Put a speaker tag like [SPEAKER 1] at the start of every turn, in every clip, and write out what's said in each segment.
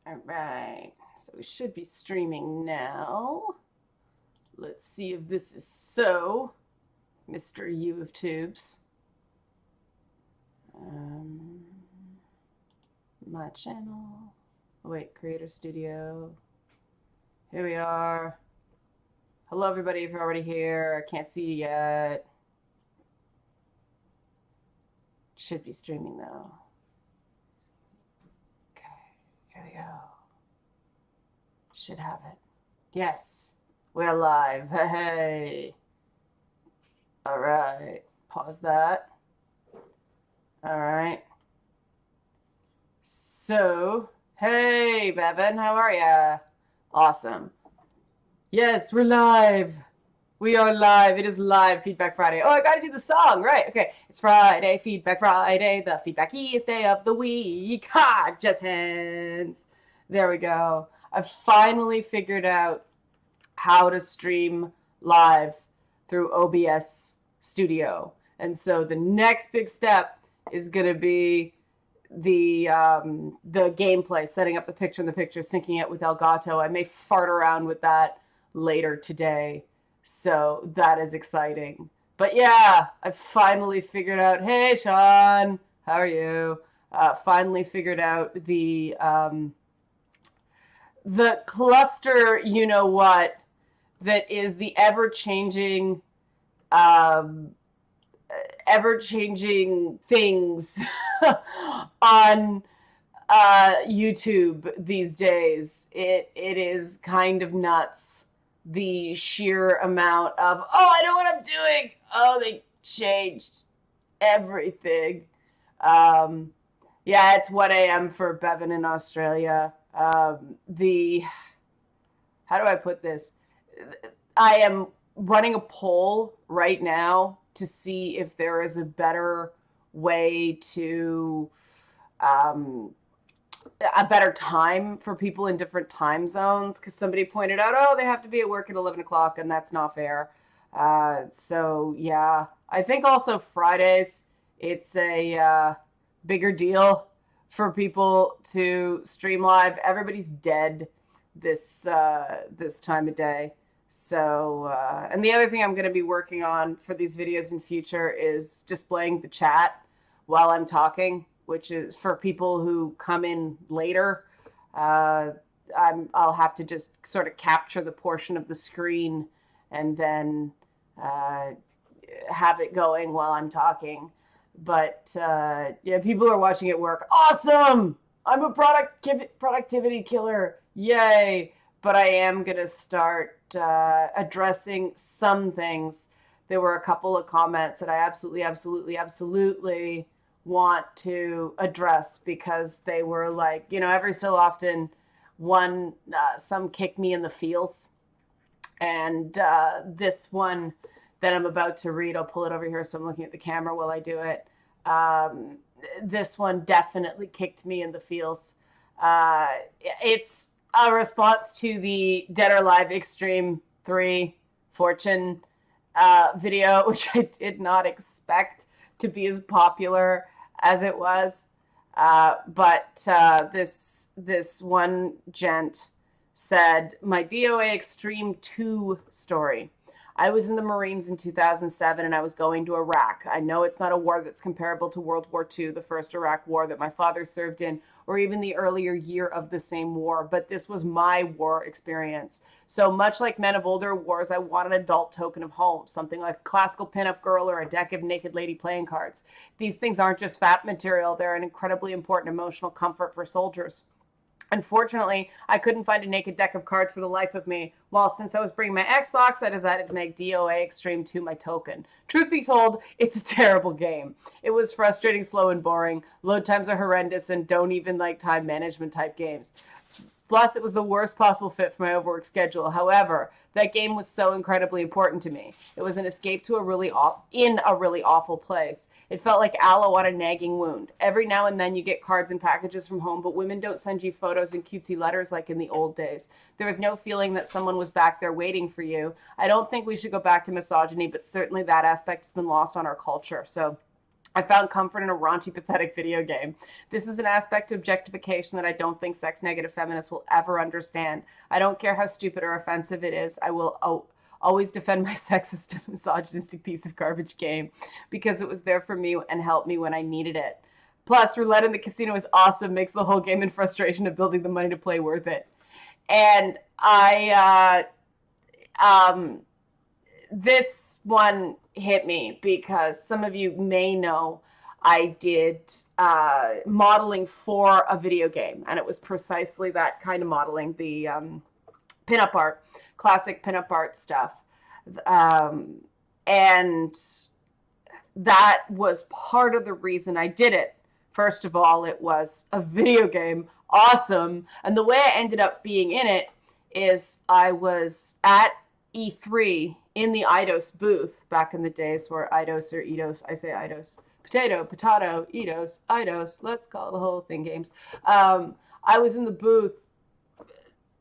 [SPEAKER 1] All right, so we should be streaming now. Let's see if this is so, Mr. U of Tubes. Um, my channel. Oh, wait, Creator Studio. Here we are. Hello, everybody, if you're already here. I can't see you yet. Should be streaming, though. Okay, here we go. Should have it. Yes, we're live. Hey. All right. Pause that. All right. So, hey, Bevan, how are ya? Awesome. Yes, we're live. We are live. It is live Feedback Friday. Oh, I got to do the song. Right. Okay. It's Friday, Feedback Friday, the feedbackiest day of the week. Ha! Just hands. There we go. I finally figured out how to stream live through OBS Studio. And so the next big step is going to be the gameplay, setting up the picture in the picture, syncing it with Elgato. I may fart around with that later today. So that is exciting. But yeah, I finally figured out, hey, Sean, how are you? Finally figured out the cluster, you know what, that is the um, ever-changing things on YouTube these days. It is kind of nuts. The sheer amount of, oh, I know what I'm doing. Oh, they changed everything. Um, yeah, it's 1 a.m. for Bevan in Australia. How do I put this? I am running a poll right now to see if there is a better way to um, a better time for people in different time zones, because somebody pointed out, oh, they have to be at work at 11 o'clock, and that's not fair. So yeah, I think also Fridays, it's a bigger deal for people to stream live. Everybody's dead this time of day. So, and the other thing I'm going to be working on for these videos in future is displaying the chat while I'm talking, which is for people who come in later. Uh, I'll have to just sort of capture the portion of the screen and then uh, have it going while I'm talking. But yeah, people are watching at work. Awesome! I'm a productivity killer. Yay! But I am going to start addressing some things. There were a couple of comments that I absolutely want to address, because they were like, every so often some kick me in the feels. And this one that I'm about to read, I'll pull it over here so I'm looking at the camera while I do it. This one definitely kicked me in the feels. It's a response to the Dead or Alive Extreme 3 Fortune video, which I did not expect to be as popular as it was. But this one gent said, my DOA Extreme 2 story. I was in the Marines in 2007 and I was going to Iraq. I know it's not a war that's comparable to World War II, the first Iraq war that my father served in, or even the earlier year of the same war, but this was my war experience. So much like men of older wars, I want an adult token of home, something like a classical pinup girl or a deck of naked lady playing cards. These things aren't just fat material, they're an incredibly important emotional comfort for soldiers. Unfortunately, I couldn't find a naked deck of cards for the life of me. Well, since I was bringing my Xbox, I decided to make DOA Extreme 2 my token. Truth be told, it's a terrible game. It was frustrating, slow, and boring. Load times are horrendous and don't even like time management type games. Plus, it was the worst possible fit for my overwork schedule. However, that game was so incredibly important to me. It was an escape to in a really awful place. It felt like aloe on a nagging wound. Every now and then you get cards and packages from home, but women don't send you photos and cutesy letters like in the old days. There was no feeling that someone was back there waiting for you. I don't think we should go back to misogyny, but certainly that aspect has been lost on our culture. So I found comfort in a raunchy, pathetic video game. This is an aspect of objectification that I don't think sex negative feminists will ever understand. I don't care how stupid or offensive it is. I will always defend my sexist, misogynistic piece of garbage game because it was there for me and helped me when I needed it. Plus, roulette in the casino is awesome, makes the whole game and frustration of building the money to play worth it. And this one hit me because some of you may know I did modeling for a video game, and it was precisely that kind of modeling, the pinup art, classic pinup art stuff. And that was part of the reason I did it. First of all, it was a video game, awesome. And the way I ended up being in it is I was at E3 in the Eidos booth back in the days where Eidos or Eidos, I say Eidos, potato, Eidos, Eidos, let's call the whole thing games. I was in the booth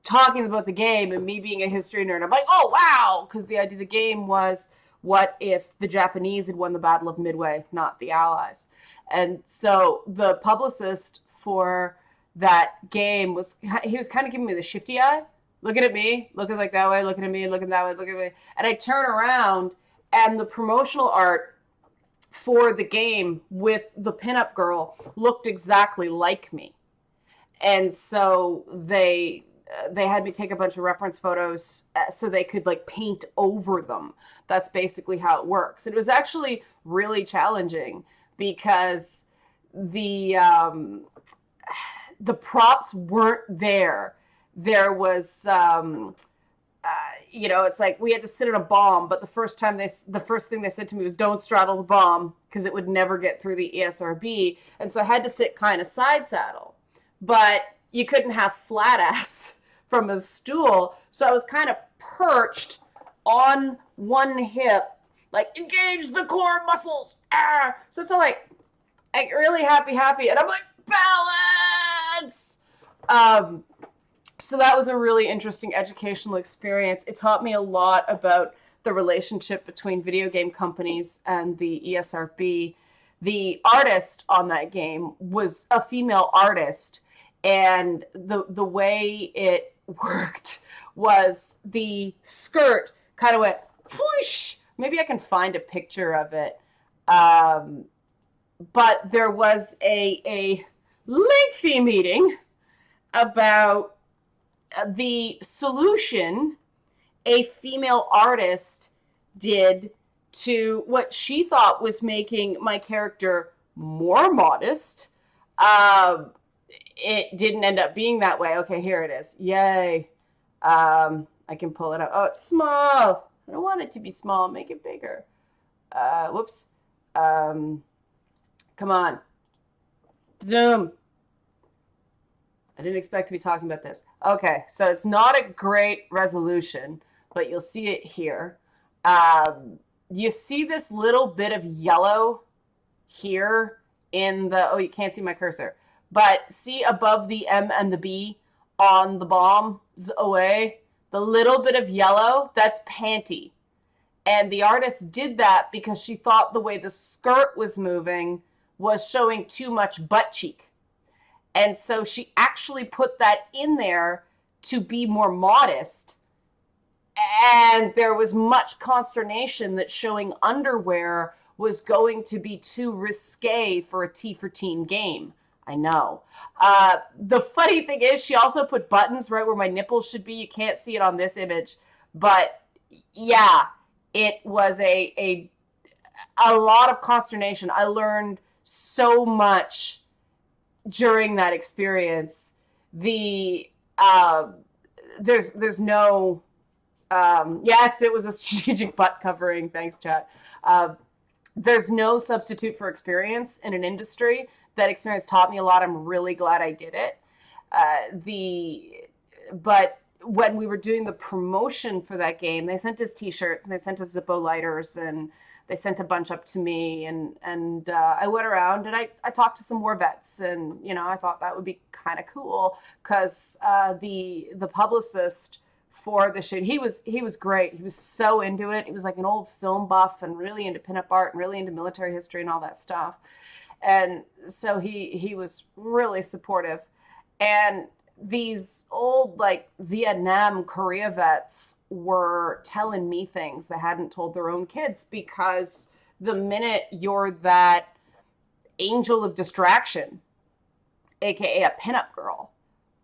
[SPEAKER 1] talking about the game, and me being a history nerd, I'm like, oh, wow, because the idea of the game was, what if the Japanese had won the Battle of Midway, not the Allies? And so the publicist for that game he was kind of giving me the shifty eye, looking at me, looking like that way, looking at me, looking that way, looking at me. And I turn around, and the promotional art for the game with the pinup girl looked exactly like me. And so they had me take a bunch of reference photos so they could like paint over them. That's basically how it works. It was actually really challenging because the props weren't there. There was, it's like we had to sit in a bomb, but the first thing they said to me was don't straddle the bomb because it would never get through the ESRB. And so I had to sit kind of side saddle, but you couldn't have flat ass from a stool. So I was kind of perched on one hip, like engage the core muscles. So it's all like really happy. And I'm like, balance. So that was a really interesting educational experience. It taught me a lot about the relationship between video game companies and the ESRB. The artist on that game was a female artist, and the way it worked was the skirt kind of went whoosh. Maybe I can find a picture of it. But there was a lengthy meeting about the solution a female artist did to what she thought was making my character more modest. It didn't end up being that way. Okay, here it is. Yay. I can pull it up. Oh, it's small. I don't want it to be small. Make it bigger. Whoops. Come on. Zoom. I didn't expect to be talking about this. Okay, so it's not a great resolution, but you'll see it here. You see this little bit of yellow here in the, you can't see my cursor, but see above the M and the B on the bombs away, the little bit of yellow, that's panty. And the artist did that because she thought the way the skirt was moving was showing too much butt cheek. And so she actually put that in there to be more modest. And there was much consternation that showing underwear was going to be too risque for a T for teen game. I know. The funny thing is she also put buttons right where my nipples should be. You can't see it on this image. But yeah, it was a lot of consternation. I learned so much during that experience. There's no yes, it was a strategic butt covering. Thanks, chat. There's no substitute for experience in an industry. That experience taught me a lot. I'm really glad I did it. But when we were doing the promotion for that game, they sent us t-shirts and they sent us Zippo lighters and they sent a bunch up to me, and I went around and I talked to some war vets, and I thought that would be kind of cool because the publicist for the shoot. He was great. He was so into it. He was like an old film buff and really into pinup art and really into military history and all that stuff. And so he was really supportive. And these old like Vietnam, Korea vets were telling me things they hadn't told their own kids, because the minute you're that angel of distraction, aka a pinup girl,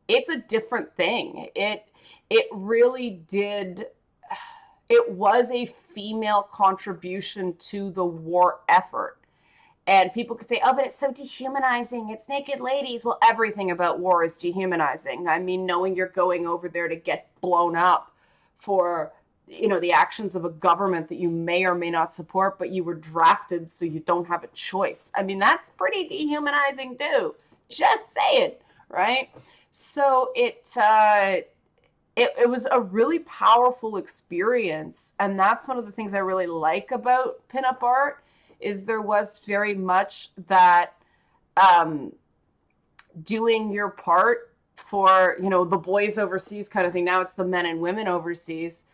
[SPEAKER 1] it's a different thing. It really did. It was a female contribution to the war effort. And people could say, oh, but it's so dehumanizing. It's naked ladies. Well, everything about war is dehumanizing. I mean, knowing you're going over there to get blown up for, the actions of a government that you may or may not support, but you were drafted so you don't have a choice. I mean, that's pretty dehumanizing too. Just saying, right? So it was a really powerful experience. And that's one of the things I really like about pinup art, is there was very much that doing your part for, the boys overseas kind of thing. Now it's the men and women overseas.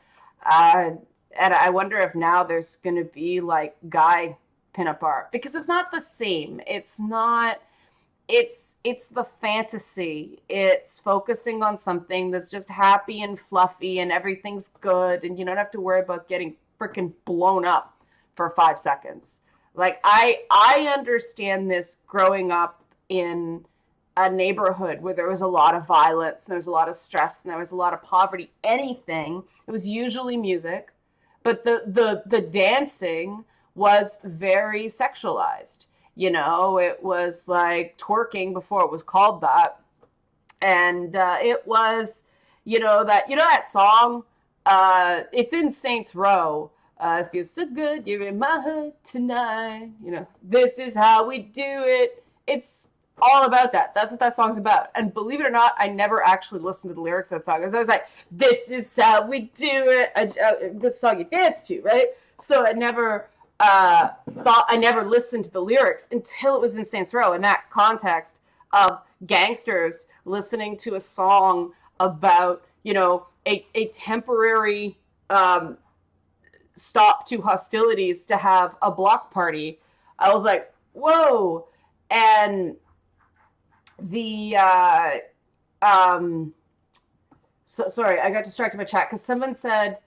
[SPEAKER 1] And I wonder if now there's going to be like guy pinup art, because it's not the same. It's not, it's the fantasy. It's focusing on something that's just happy and fluffy and everything's good. And you don't have to worry about getting freaking blown up for 5 seconds. Like I understand this growing up in a neighborhood where there was a lot of violence, and there was a lot of stress, and there was a lot of poverty. Anything, it was usually music, but the dancing was very sexualized. It was like twerking before it was called that, and it was, that song. It's in Saints Row. I feel so good, you're in my hood tonight. This is how we do it. It's all about that. That's what that song's about. And believe it or not, I never actually listened to the lyrics of that song. I was always like, this is how we do it. This song you dance to, right? So I never I never listened to the lyrics until it was in Saints Row, in that context of gangsters listening to a song about, a temporary stop to hostilities to have a block party. I was like, whoa. And the sorry, I got distracted by chat because someone said,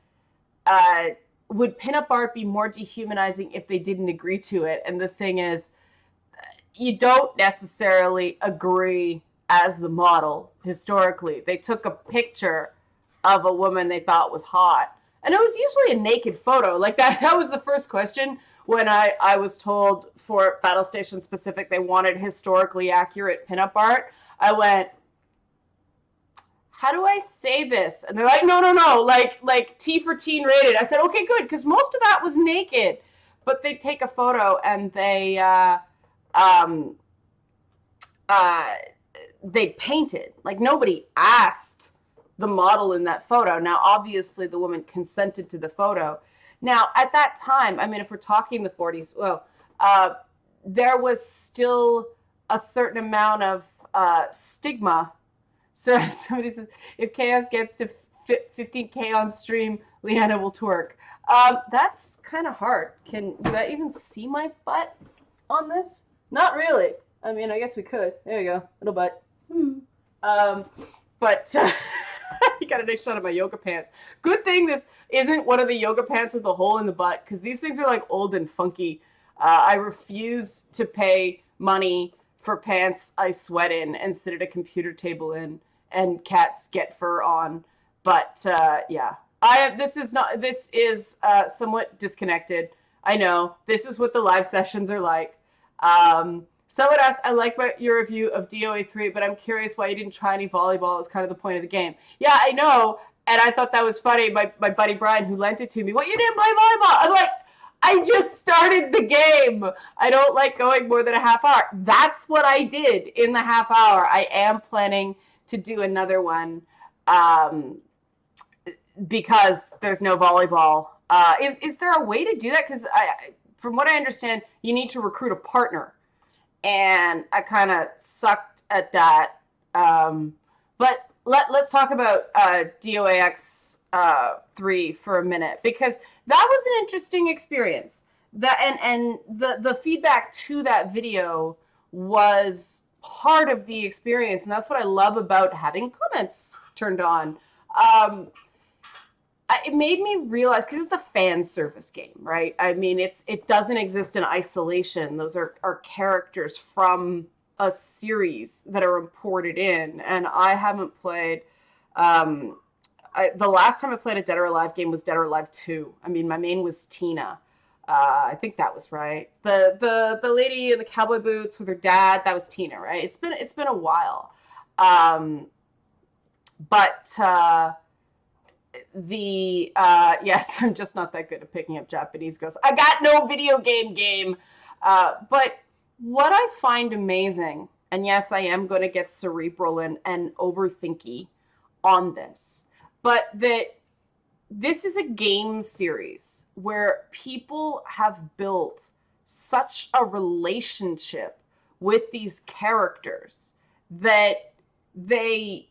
[SPEAKER 1] would pinup art be more dehumanizing if they didn't agree to it? And the thing is, you don't necessarily agree as the model. Historically, they took a picture of a woman they thought was hot, and it was usually a naked photo. Like that was the first question when I was told for Battle Station Specific they wanted historically accurate pinup art. I went, how do I say this? And they're like, no, like T for teen rated. I said, okay, good, because most of that was naked. But they take a photo and they paint it. Like nobody asked the model in that photo. Now, obviously, the woman consented to the photo. Now, at that time, I mean, if we're talking the 40s, well, there was still a certain amount of stigma. So somebody says, if Chaos gets to 15K on stream, Leanna will twerk. That's kind of hard. Do I even see my butt on this? Not really. I mean, I guess we could. There you go. Little butt. But you got a nice shot of my yoga pants. Good thing this isn't one of the yoga pants with a hole in the butt, because these things are like old and funky. I refuse to pay money for pants I sweat in and sit at a computer table in and cats get fur on. But yeah, this is somewhat disconnected. I know this is what the live sessions are like. Someone asked, I like your review of DOA 3, but I'm curious why you didn't try any volleyball. It was kind of the point of the game. Yeah, I know. And I thought that was funny. My buddy Brian, who lent it to me, well, you didn't play volleyball. I'm like, I just started the game. I don't like going more than a half hour. That's what I did in the half hour. I am planning to do another one because there's no volleyball. Is there a way to do that? Because from what I understand, you need to recruit a partner. And I kind of sucked at that. But let's talk about DOAX 3 for a minute, because that was an interesting experience. That and the feedback to that video was part of the experience, and that's what I love about having comments turned on. It made me realize, because it's a fan service game, right? I mean, it doesn't exist in isolation. Those are characters from a series that are imported in, and I haven't played. The last time I played a Dead or Alive game was Dead or Alive 2. I mean, my main was Tina. I think that was right. The lady in the cowboy boots with her dad, that was Tina, right? It's been a while. But yes, I'm just not that good at picking up Japanese girls. I got no video game. But what I find amazing, and yes, I am going to get cerebral and overthinky on this, but that this is a game series where people have built such a relationship with these characters that they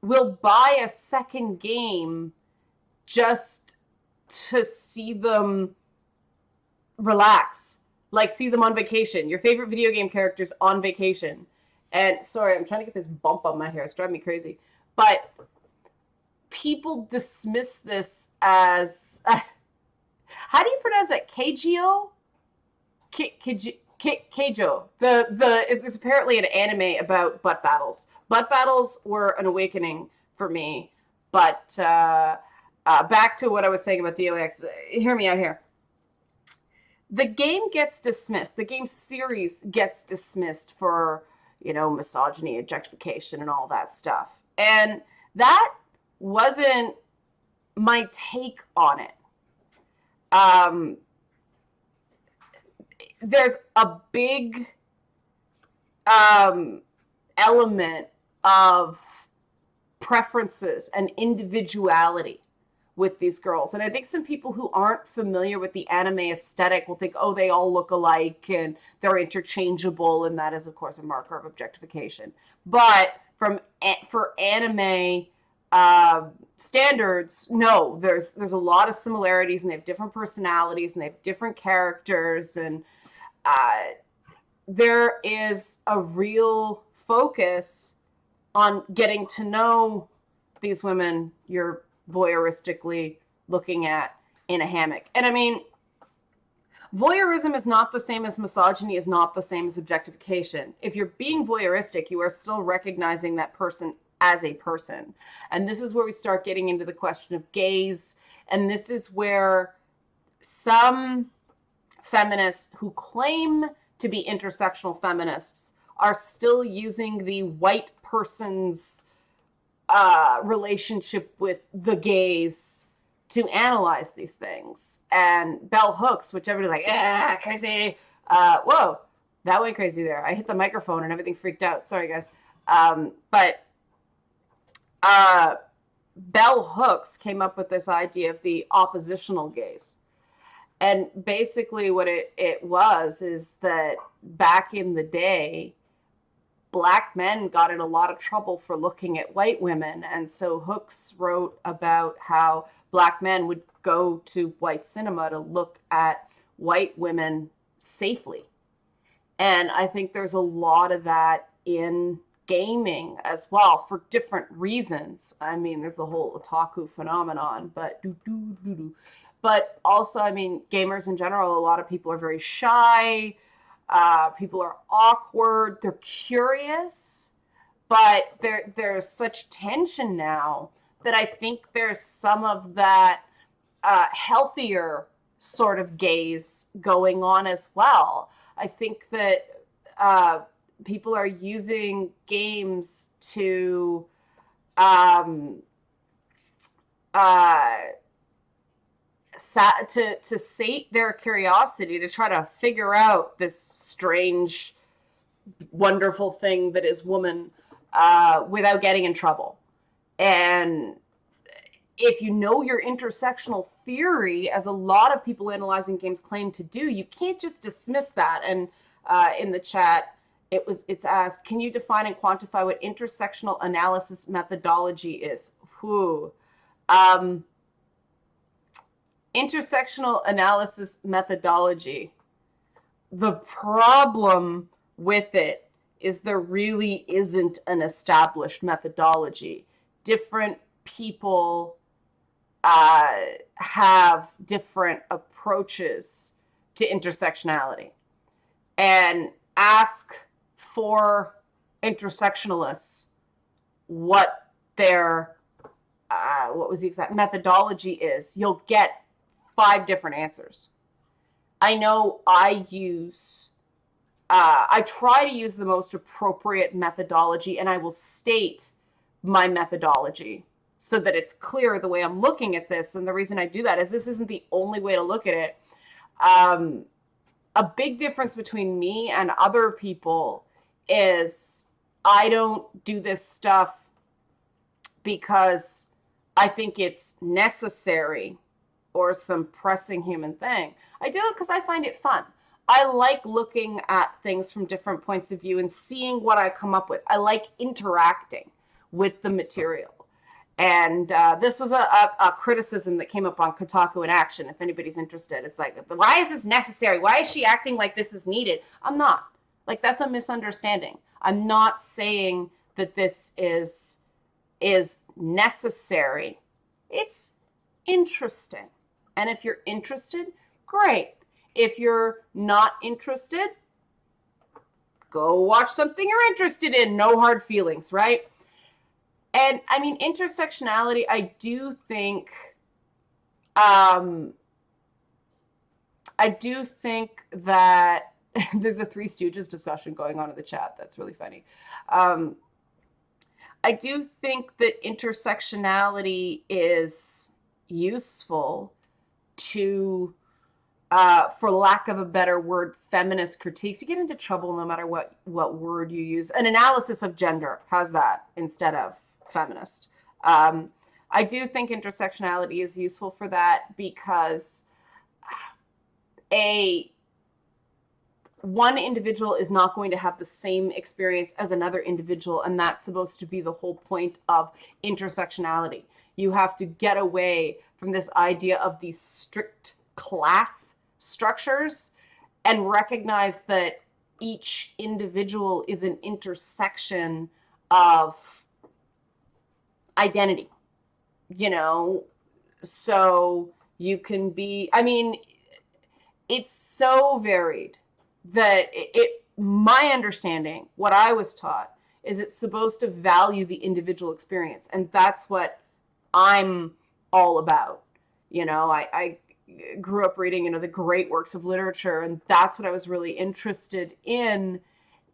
[SPEAKER 1] will buy a second game just to see them relax, like see them on vacation. Your favorite video game characters on vacation. And sorry, I'm trying to get this bump on my hair. It's driving me crazy. But people dismiss this as how do you pronounce it? Keijo? Keijo. There's apparently an anime about butt battles. Butt battles were an awakening for me. But back to what I was saying about DOAX. Hear me out here. The game gets dismissed. The game series gets dismissed for, misogyny, objectification, and all that stuff. And that wasn't my take on it. There's a big element of preferences and individuality with these girls. And I think some people who aren't familiar with the anime aesthetic will think, oh, they all look alike and they're interchangeable. And that is, of course, a marker of objectification. But for anime standards, no, there's a lot of similarities, and they have different personalities, and they have different characters. And there is a real focus on getting to know these women you're voyeuristically looking at in a hammock. And I mean, voyeurism is not the same as misogyny, is not the same as objectification. If you're being voyeuristic, you are still recognizing that person as a person. And this is where we start getting into the question of gaze. And this is where some feminists who claim to be intersectional feminists are still using the white person's relationship with the gaze to analyze these things. And bell hooks, which everybody's like, crazy. Whoa, that went crazy there. I hit the microphone and everything freaked out. Sorry, guys. But bell hooks came up with this idea of the oppositional gaze. And basically what it was is that back in the day, Black men got in a lot of trouble for looking at white women. And so Hooks wrote about how Black men would go to white cinema to look at white women safely. And I think there's a lot of that in gaming as well, for different reasons. I mean, there's the whole otaku phenomenon, but but also, I mean, gamers in general, a lot of people are very shy. People are awkward. They're curious, but there's such tension now that I think there's some of that healthier sort of gaze going on as well. I think that people are using games to sate their curiosity, to try to figure out this strange, wonderful thing that is woman without getting in trouble. And if you know your intersectional theory, as a lot of people analyzing games claim to do, you can't just dismiss that. And in the chat, It's asked, can you define and quantify what intersectional analysis methodology is? Whew. Intersectional analysis methodology. The problem with it is there really isn't an established methodology. Different people have different approaches to intersectionality. And ask for intersectionalists what their what was the exact methodology is, you'll get 5 different answers. I know I try to use the most appropriate methodology, and I will state my methodology so that it's clear the way I'm looking at this. And the reason I do that is this isn't the only way to look at it. A big difference between me and other people is I don't do this stuff because I think it's necessary or some pressing human thing. I do it because I find it fun. I like looking at things from different points of view and seeing what I come up with. I like interacting with the material. And this was a criticism that came up on Kotaku in Action, if anybody's interested. It's like, why is this necessary? Why is she acting like this is needed? I'm not. Like, that's a misunderstanding. I'm not saying that this is necessary. It's interesting. And if you're interested, great. If you're not interested, go watch something you're interested in. No hard feelings, right? And I mean, intersectionality, I do think that there's a Three Stooges discussion going on in the chat. That's really funny. I do think that intersectionality is useful to, for lack of a better word, feminist critiques. You get into trouble no matter what word you use. An analysis of gender, how's that, instead of feminist. I do think intersectionality is useful for that because one individual is not going to have the same experience as another individual, and that's supposed to be the whole point of intersectionality. You have to get away from this idea of these strict class structures and recognize that each individual is an intersection of identity, so you can be, I mean, it's so varied that my understanding, what I was taught, is it's supposed to value the individual experience. And that's what I'm all about. I grew up reading, the great works of literature, and that's what I was really interested in.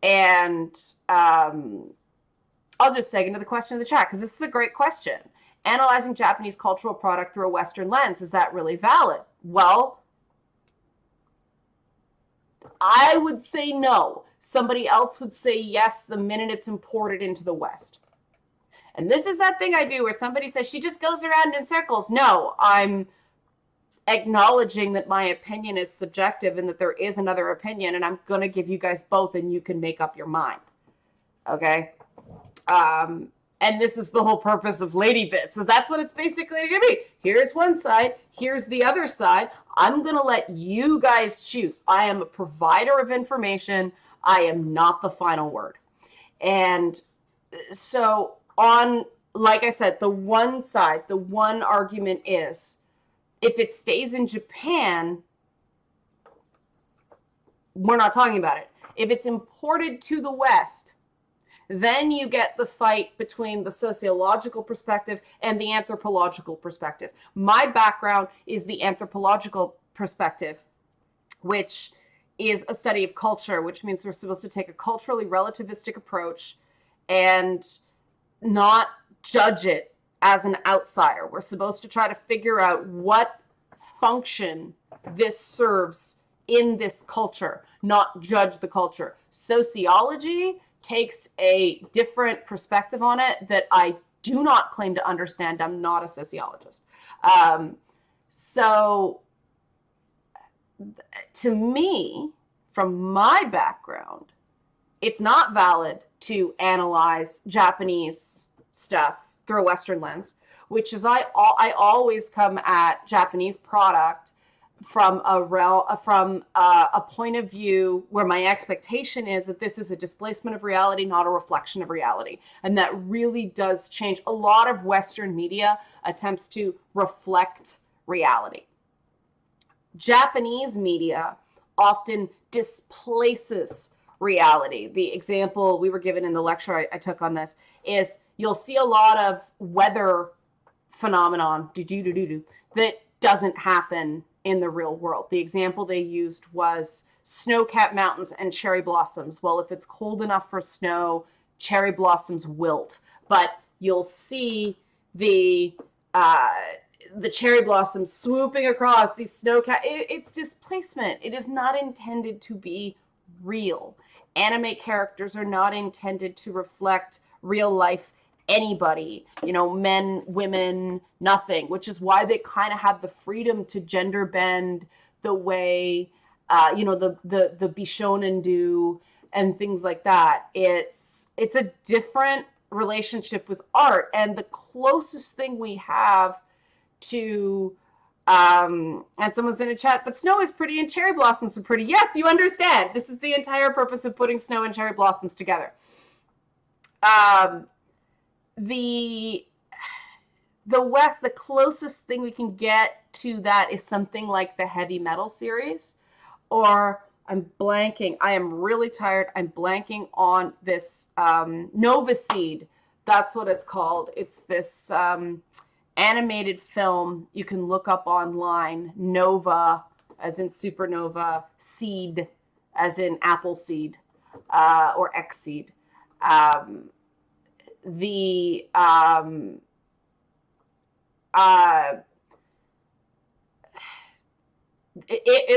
[SPEAKER 1] And I'll just segue into the question in the chat, because this is a great question. Analyzing Japanese cultural product through a Western lens, is that really valid? Well, I would say no. Somebody else would say yes the minute it's imported into the West. And this is that thing I do where somebody says she just goes around in circles. No, I'm acknowledging that my opinion is subjective and that there is another opinion, and I'm going to give you guys both and you can make up your mind. Okay? And this is the whole purpose of Lady Bits, is that's what it's basically going to be. Here's one side, here's the other side. I'm going to let you guys choose. I am a provider of information. I am not the final word. And so like I said, the one side, the one argument is, if it stays in Japan, we're not talking about it. If it's imported to the West, then you get the fight between the sociological perspective and the anthropological perspective. My background is the anthropological perspective, which is a study of culture, which means we're supposed to take a culturally relativistic approach and not judge it as an outsider. We're supposed to try to figure out what function this serves in this culture, not judge the culture. Sociology takes a different perspective on it that I do not claim to understand. I'm not a sociologist. So to me, from my background, It's not valid to analyze Japanese stuff through a Western lens, which is I always come at Japanese product from a point of view where my expectation is that this is a displacement of reality, not a reflection of reality. And that really does change. A lot of Western media attempts to reflect reality. Japanese media often displaces reality. The example we were given in the lecture I took on this is you'll see a lot of weather phenomenon that doesn't happen in the real world. The example they used was snow-capped mountains and cherry blossoms. Well, if it's cold enough for snow, cherry blossoms wilt, but you'll see the cherry blossoms swooping across these snow-capped. It's displacement. It is not intended to be real. Anime characters are not intended to reflect real life anybody, men, women, nothing, which is why they kind of have the freedom to gender bend the way, the Bishonen do and things like that. It's a different relationship with art. And the closest thing we have to, and someone's in a chat, but snow is pretty and cherry blossoms are pretty. Yes, you understand. This is the entire purpose of putting snow and cherry blossoms together. The West, the closest thing we can get to that is something like the heavy metal series, or I'm blanking. I am really tired. I'm blanking on this Nova Seed. That's what it's called. It's this animated film you can look up online. Nova, as in supernova, seed, as in apple seed, or X seed. It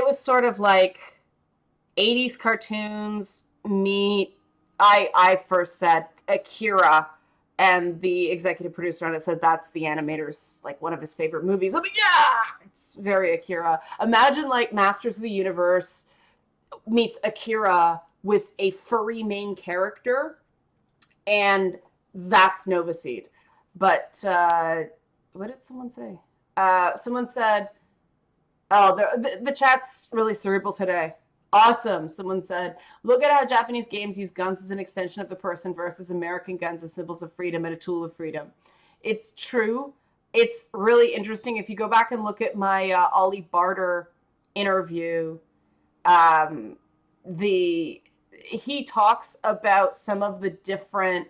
[SPEAKER 1] was sort of like 80s cartoons meet, I first said Akira, and the executive producer on it said that's the animator's, like, one of his favorite movies. I'm like, yeah, it's very Akira. Imagine like Masters of the Universe meets Akira with a furry main character, and that's Nova Seed. But what did someone say? Someone said, oh, the chat's really cerebral today. Awesome. Someone said, look at how Japanese games use guns as an extension of the person versus American guns as symbols of freedom and a tool of freedom. It's true. It's really interesting. If you go back and look at my Ollie Barter interview, he talks about some of the different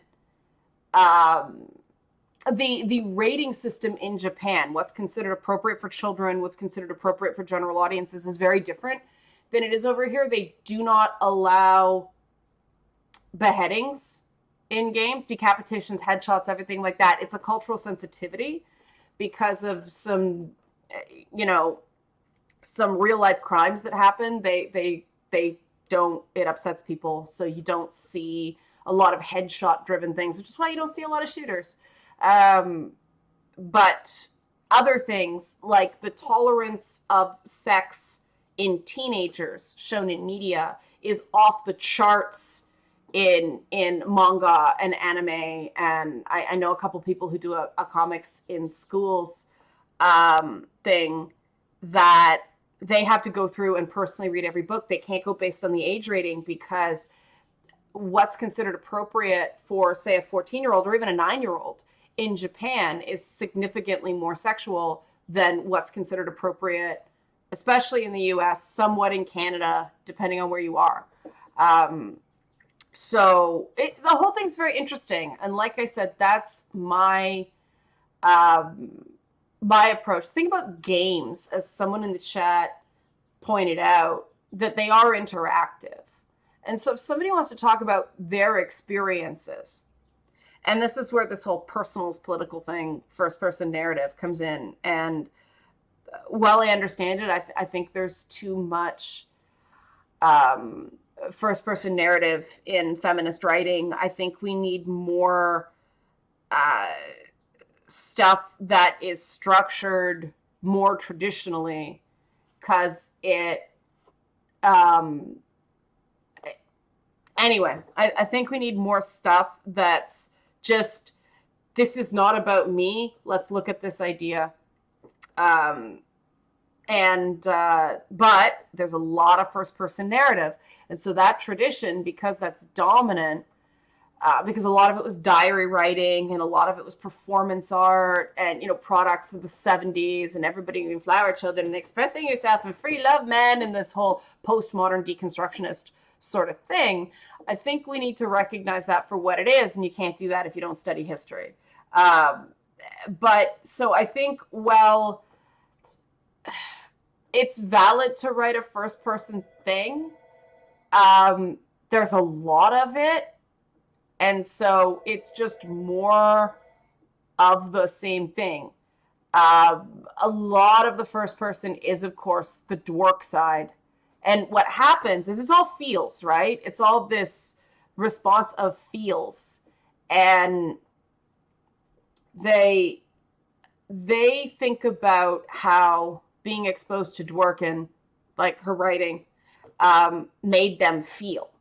[SPEAKER 1] the rating system in Japan. What's considered appropriate for children, what's considered appropriate for general audiences is very different than it is over here. They do not allow beheadings in games, decapitations, headshots, everything like that. It's a cultural sensitivity because of some real life crimes that happen. They don't, it upsets people. So you don't see a lot of headshot driven things, which is why you don't see a lot of shooters. But other things like the tolerance of sex in teenagers shown in media is off the charts in manga and anime. And I know a couple people who do a comics in schools thing that they have to go through and personally read every book. They can't go based on the age rating because what's considered appropriate for, say, a 14-year-old or even a 9-year-old in Japan is significantly more sexual than what's considered appropriate, especially in the US, somewhat in Canada, depending on where you are. So the whole thing's very interesting. And like I said, that's my approach. Think about games, as someone in the chat pointed out, that they are interactive. And so if somebody wants to talk about their experiences, and this is where this whole personals political thing, first person narrative comes in. And while I understand it, I think there's too much first person narrative in feminist writing. I think we need more stuff that is structured more traditionally, because Anyway, I think we need more stuff that's just, this is not about me. Let's look at this idea. But there's a lot of first person narrative. And so that tradition, because that's dominant, because a lot of it was diary writing and a lot of it was performance art and, products of the 70s and everybody being flower children and expressing yourself and free love men and this whole postmodern deconstructionist sort of thing. I think we need to recognize that for what it is, and you can't do that if you don't study history. But so I think, well, it's valid to write a first person thing. There's a lot of it. And so it's just more of the same thing. A lot of the first person is, of course, the Dwork side. And what happens is it's all feels, right? It's all this response of feels. And they think about how being exposed to Dworkin, like her writing, made them feel.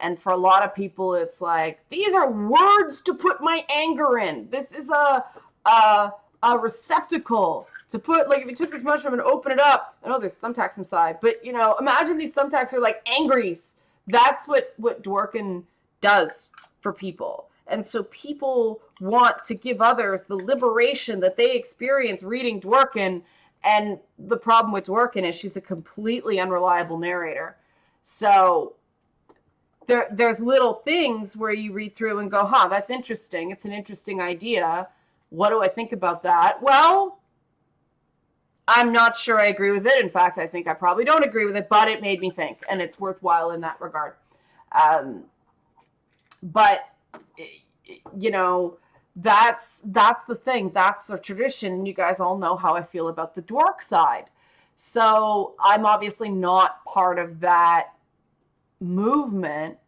[SPEAKER 1] And for a lot of people, it's like, these are words to put my anger in. This is a receptacle to put, like, if you took this mushroom and open it up, I know there's thumbtacks inside, but, imagine these thumbtacks are like angries. That's what Dworkin does for people. And so people want to give others the liberation that they experience reading Dworkin. And the problem with Dworkin is she's a completely unreliable narrator. So there's little things where you read through and go, that's interesting. It's an interesting idea. What do I think about that? Well, I'm not sure I agree with it. In fact, I think I probably don't agree with it, but it made me think, and it's worthwhile in that regard. But, that's the thing. That's the tradition. You guys all know how I feel about the Dwork side. So I'm obviously not part of that movement,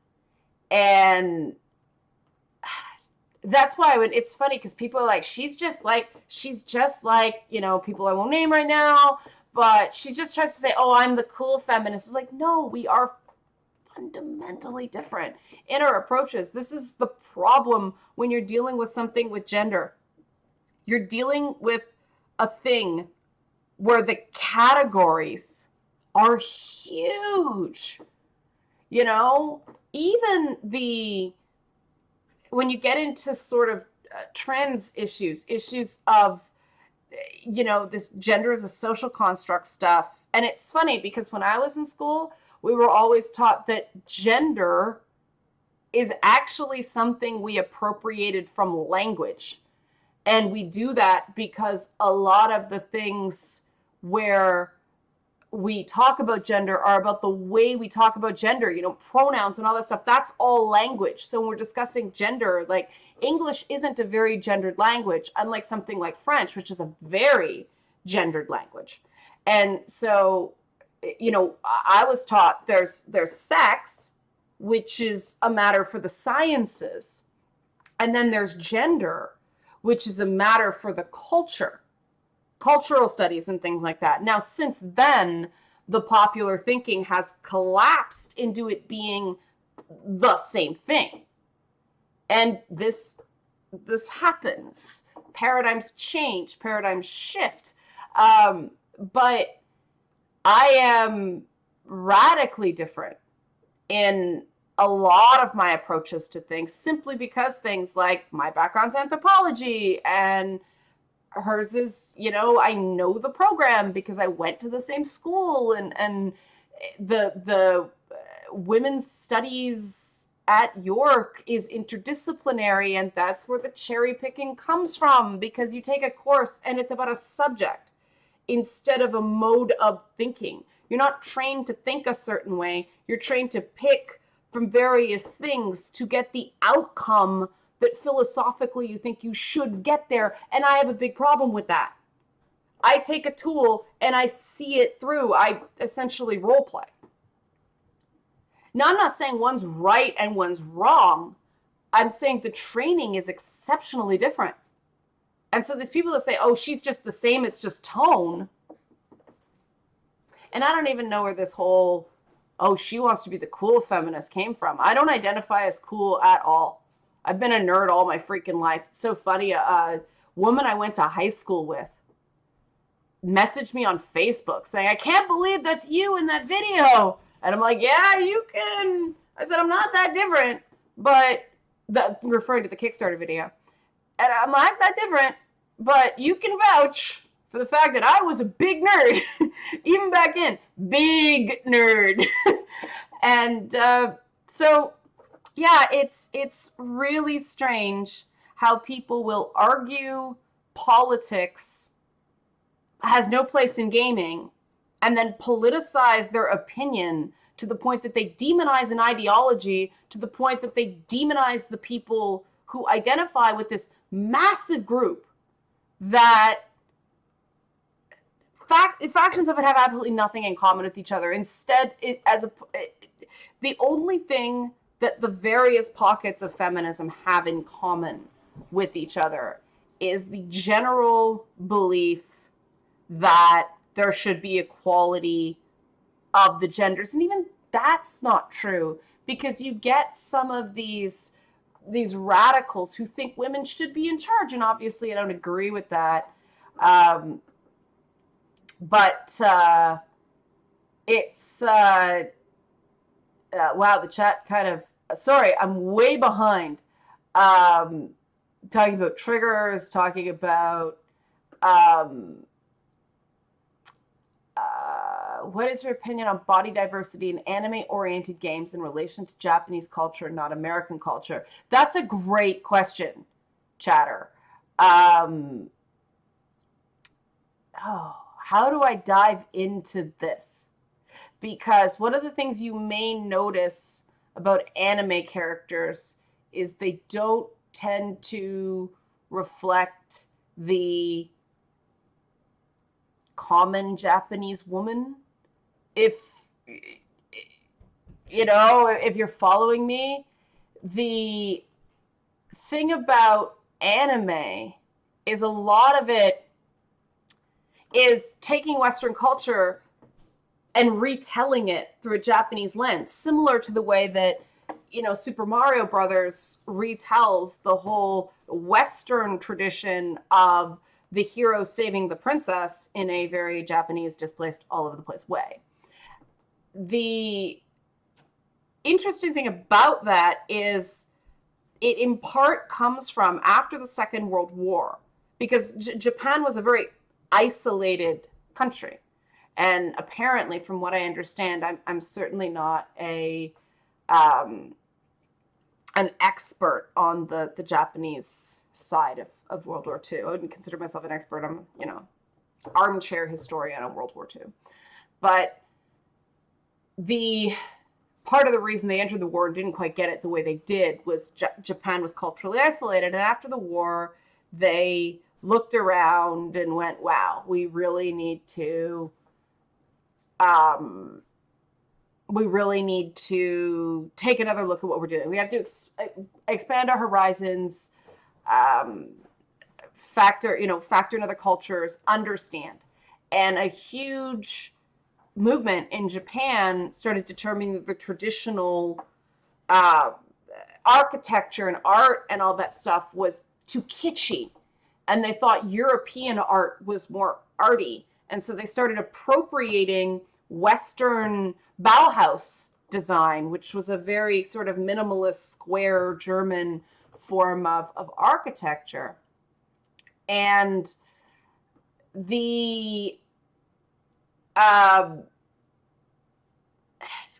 [SPEAKER 1] and that's why it's funny because people are like, she's just like people I won't name right now, but she just tries to say, I'm the cool feminist. It's like, no, we are fundamentally different in our approaches. This is the problem when you're dealing with something with gender. You're dealing with a thing where the categories are huge. Even when you get into sort of trans issues of, this gender as a social construct stuff. And it's funny because when I was in school, we were always taught that gender is actually something we appropriated from language. And we do that because a lot of the things where we talk about gender are about the way we talk about gender, pronouns and all that stuff. That's all language. So when we're discussing gender, like, English isn't a very gendered language, unlike something like French, which is a very gendered language. And so, I was taught there's sex, which is a matter for the sciences. And then there's gender, which is a matter for the cultural studies and things like that. Now, since then, the popular thinking has collapsed into it being the same thing. And this happens. Paradigms change, paradigms shift. But I am radically different in a lot of my approaches to things, simply because things like my background's anthropology and hers is, I know the program because I went to the same school, and the women's studies at York is interdisciplinary, and that's where the cherry picking comes from, because you take a course and it's about a subject instead of a mode of thinking. You're not trained to think a certain way. You're trained to pick from various things to get the outcome that philosophically you think you should get there. And I have a big problem with that. I take a tool and I see it through. I essentially role play. Now, I'm not saying one's right and one's wrong. I'm saying the training is exceptionally different. And so there's people that say, she's just the same, it's just tone. And I don't even know where this whole oh, she wants to be the cool feminist came from. I don't identify as cool at all. I've been a nerd all my freaking life. It's so funny. A woman I went to high school with messaged me on Facebook saying, I can't believe that's you in that video. And I'm like, yeah, you can. I said, I'm not that different, but referring to the Kickstarter video. And I'm not that different, but you can vouch for the fact that I was a big nerd, even back then, big nerd. And so, yeah, it's really strange how people will argue politics has no place in gaming and then politicize their opinion to the point that they demonize an ideology, to the point that they demonize the people who identify with this massive group that factions of it have absolutely nothing in common with each other. Instead, the only thing that the various pockets of feminism have in common with each other is the general belief that there should be equality of the genders. And even that's not true, because you get some of these radicals who think women should be in charge. And obviously I don't agree with that. But it's, wow, the chat kind of, sorry, I'm way behind. Talking about triggers, talking about, what is your opinion on body diversity in anime-oriented games in relation to Japanese culture, not American culture? That's a great question, chatter. Oh, how do I dive into this? Because one of the things you may notice about anime characters is they don't tend to reflect the common Japanese woman. If you're following me, the thing about anime is a lot of it is taking Western culture and retelling it through a Japanese lens, similar to the way that, Super Mario Brothers retells the whole Western tradition of the hero saving the princess in a very Japanese, displaced, all over the place way. The interesting thing about that is it in part comes from after the Second World War, because Japan was a very isolated country. And apparently, from what I understand, I'm certainly not an expert on the Japanese side of World War II. I wouldn't consider myself an expert. I'm, armchair historian on World War II. But the part of the reason they entered the war and didn't quite get it the way they did was Japan was culturally isolated. And after the war, they looked around and went, wow, we really need to take another look at what we're doing. We have to expand our horizons, factor in other cultures, understand. And a huge movement in Japan started determining that the traditional architecture and art and all that stuff was too kitschy. And they thought European art was more arty. And so they started appropriating Western Bauhaus design, which was a very sort of minimalist, square German form of architecture. And the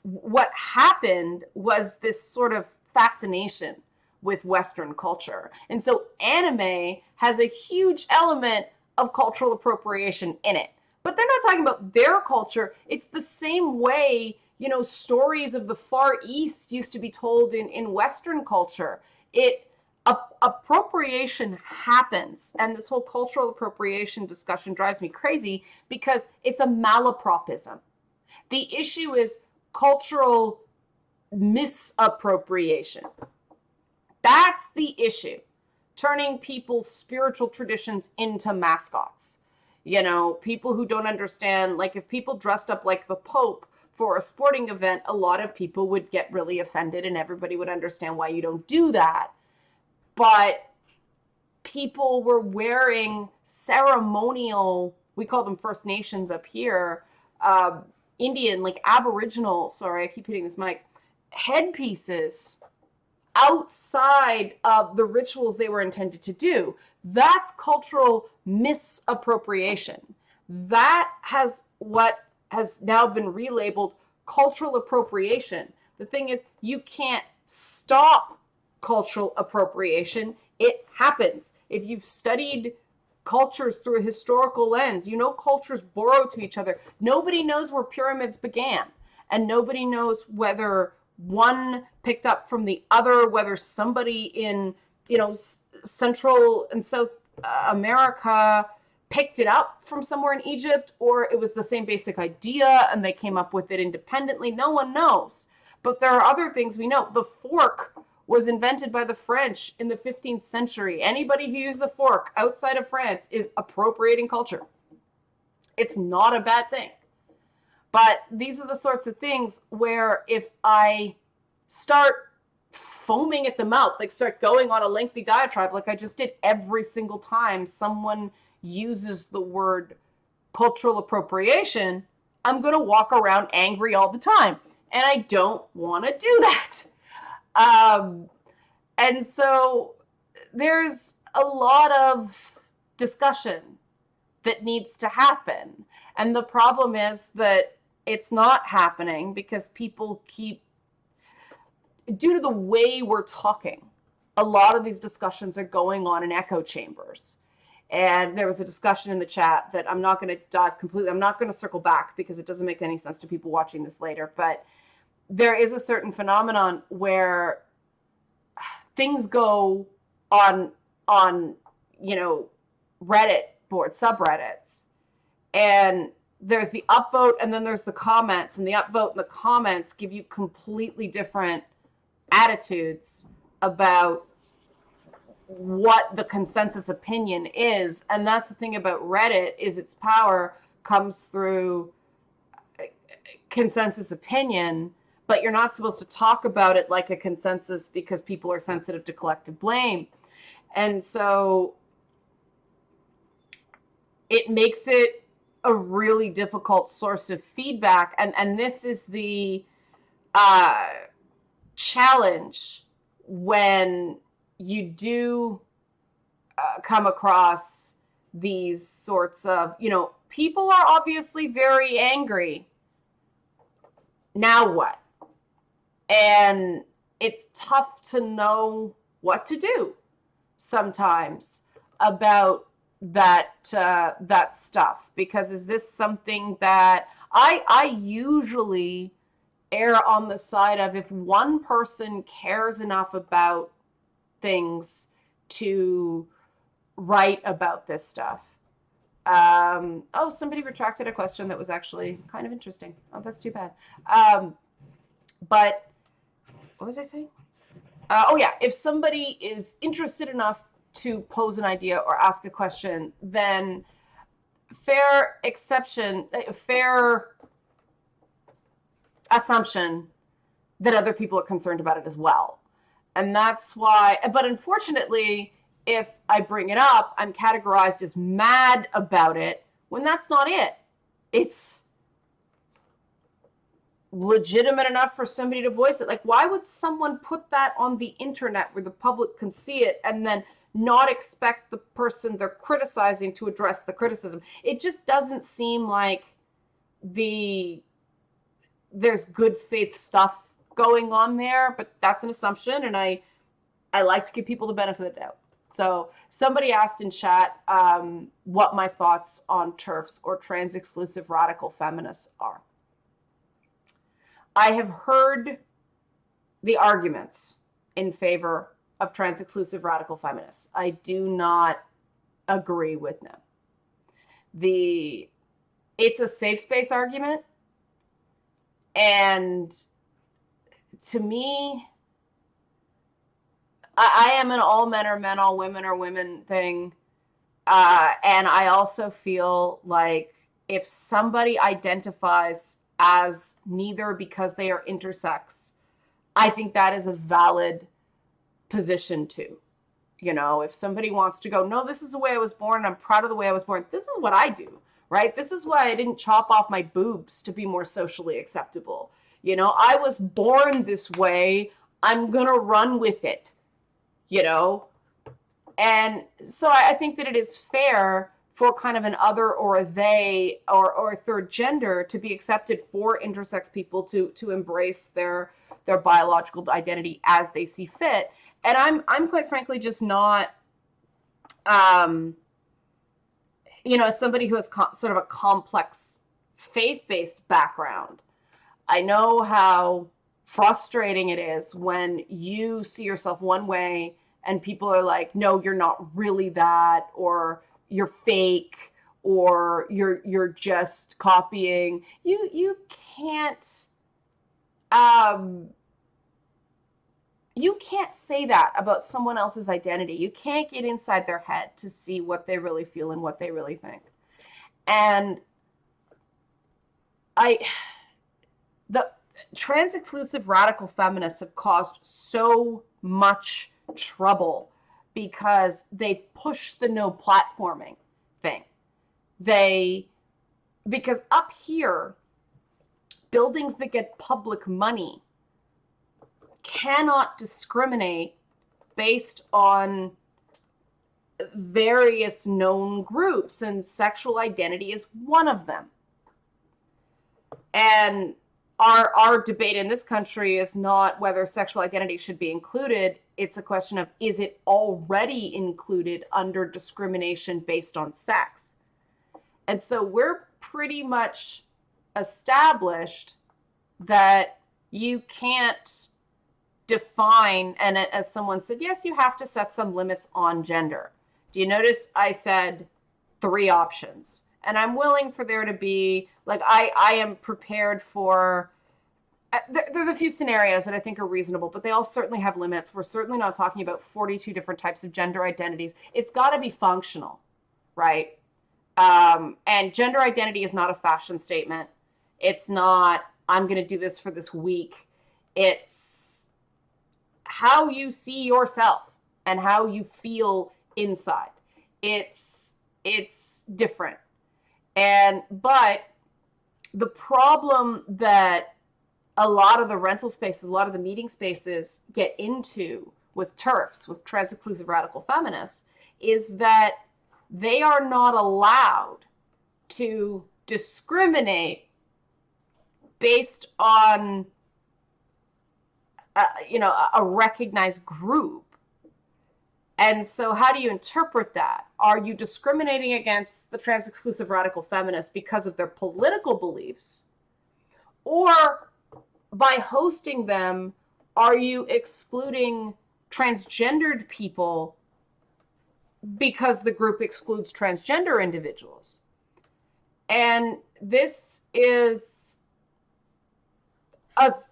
[SPEAKER 1] what happened was this sort of fascination with Western culture. And so anime has a huge element of cultural appropriation in it. But they're not talking about their culture. It's the same way, stories of the Far East used to be told in Western culture. Appropriation happens. And this whole cultural appropriation discussion drives me crazy because it's a malapropism. The issue is cultural misappropriation. That's the issue. Turning people's spiritual traditions into mascots. People who don't understand, like if people dressed up like the Pope for a sporting event, a lot of people would get really offended and everybody would understand why you don't do that. But people were wearing ceremonial, we call them First Nations up here, Indian, like Aboriginal, sorry, I keep hitting this mic, headpieces outside of the rituals they were intended to do. That's cultural misappropriation. That has what has now been relabeled cultural appropriation. The thing is, you can't stop cultural appropriation. It happens. If you've studied cultures through a historical lens, you know cultures borrow to each other. Nobody knows where pyramids began, and nobody knows whether one picked up from the other, whether somebody in, Central and South America picked it up from somewhere in Egypt, or it was the same basic idea and they came up with it independently. No one knows. But there are other things we know. The fork was invented by the French in the 15th century. Anybody who uses a fork outside of France is appropriating culture. It's not a bad thing. But these are the sorts of things where if I start foaming at the mouth, like start going on a lengthy diatribe like I just did every single time someone uses the word cultural appropriation, I'm going to walk around angry all the time. And I don't want to do that. And so there's a lot of discussion that needs to happen. And the problem is that it's not happening because people keep, due to the way we're talking, a lot of these discussions are going on in echo chambers. And there was a discussion in the chat that I'm not going to dive completely, I'm not going to circle back because it doesn't make any sense to people watching this later, but there is a certain phenomenon where things go on Reddit board, subreddits, and there's the upvote and then there's the comments, and the upvote and the comments give you completely different attitudes about what the consensus opinion is. And that's the thing about Reddit, is its power comes through consensus opinion, but you're not supposed to talk about it like a consensus because people are sensitive to collective blame. And so it makes it a really difficult source of feedback. And this is the challenge when you do come across these sorts of, people are obviously very angry. Now what? And it's tough to know what to do sometimes about that stuff, because is this something that I usually err on the side of, if one person cares enough about things to write about this stuff. Somebody retracted a question that was actually kind of interesting. Oh, that's too bad. But what was I saying? If somebody is interested enough to pose an idea or ask a question, then fair assumption that other people are concerned about it as well. And that's why, but unfortunately, if I bring it up, I'm categorized as mad about it, when that's not it. It's legitimate enough for somebody to voice it. Like, why would someone put that on the internet where the public can see it and then not expect the person they're criticizing to address the criticism? It just doesn't seem like there's good faith stuff going on there, but that's an assumption, and I like to give people the benefit of the doubt. So somebody asked in chat what my thoughts on TERFs, or trans-exclusive radical feminists, are. I have heard the arguments in favor of trans-exclusive radical feminists. I do not agree with them. It's a safe space argument, and to me, I am an all men are men, all women are women thing. And I also feel like if somebody identifies as neither because they are intersex, I think that is a valid position too. You know, if somebody wants to go, no, this is the way I was born, I'm proud of the way I was born, this is what I do, right? This is why I didn't chop off my boobs to be more socially acceptable. You know, I was born this way, I'm gonna run with it, you know? And so I think that it is fair for kind of an other or a they or a third gender to be accepted for intersex people to embrace their biological identity as they see fit. And I'm quite frankly just not, you know, as somebody who has sort of a complex faith-based background, I know how frustrating it is when you see yourself one way and people are like, no, you're not really that, or you're fake, or you're just copying. You can't um you can't say that about someone else's identity. You can't get inside their head to see what they really feel and what they really think. And the trans exclusive radical feminists have caused so much trouble because they push the no platforming thing. Because up here, buildings that get public money cannot discriminate based on various known groups, and sexual identity is one of them. And our debate in this country is not whether sexual identity should be included. It's a question of, is it already included under discrimination based on sex? And so we're pretty much established that you can't define, and as someone said, yes, you have to set some limits on gender. Do you notice I said 3 options? And I'm willing for there to be, like, I am prepared for, there's a few scenarios that I think are reasonable, but they all certainly have limits. We're certainly not talking about 42 different types of gender identities. It's got to be functional, right? And gender identity is not a fashion statement. It's not, I'm going to do this for this week. It's how you see yourself and how you feel inside. It's different. But the problem that a lot of the rental spaces, a lot of the meeting spaces get into with TERFs, with trans exclusive radical feminists, is that they are not allowed to discriminate based on a recognized group. And so how do you interpret that? Are you discriminating against the trans exclusive radical feminists because of their political beliefs? Or by hosting them, are you excluding transgendered people because the group excludes transgender individuals? And this is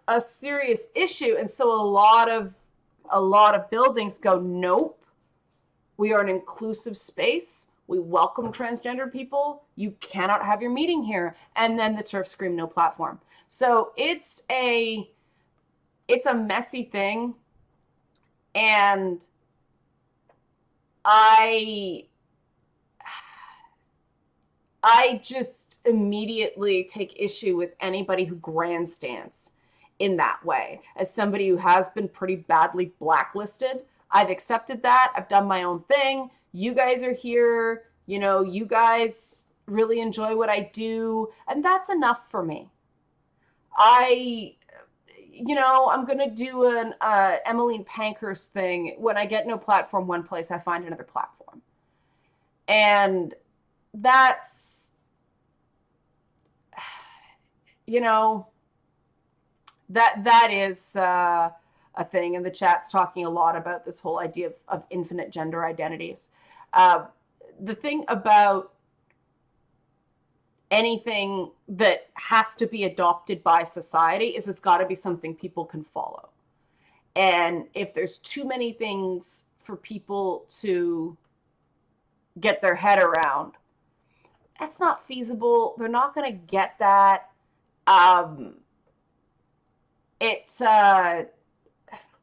[SPEAKER 1] a serious issue. And so a lot of buildings go, nope, we are an inclusive space. We welcome transgender people. You cannot have your meeting here. And then the TERF scream, no platform. So it's a messy thing. And I just immediately take issue with anybody who grandstands in that way. As somebody who has been pretty badly blacklisted, I've accepted that. I've done my own thing. You guys are here. You know, you guys really enjoy what I do. And that's enough for me. I'm going to do an Emmeline Pankhurst thing. When I get no platform one place, I find another platform. And that's, that is a thing. And the chat's talking a lot about this whole idea of infinite gender identities. The thing about anything that has to be adopted by society is it's got to be something people can follow. And if there's too many things for people to get their head around, that's not feasible. They're not going to get that. um, it's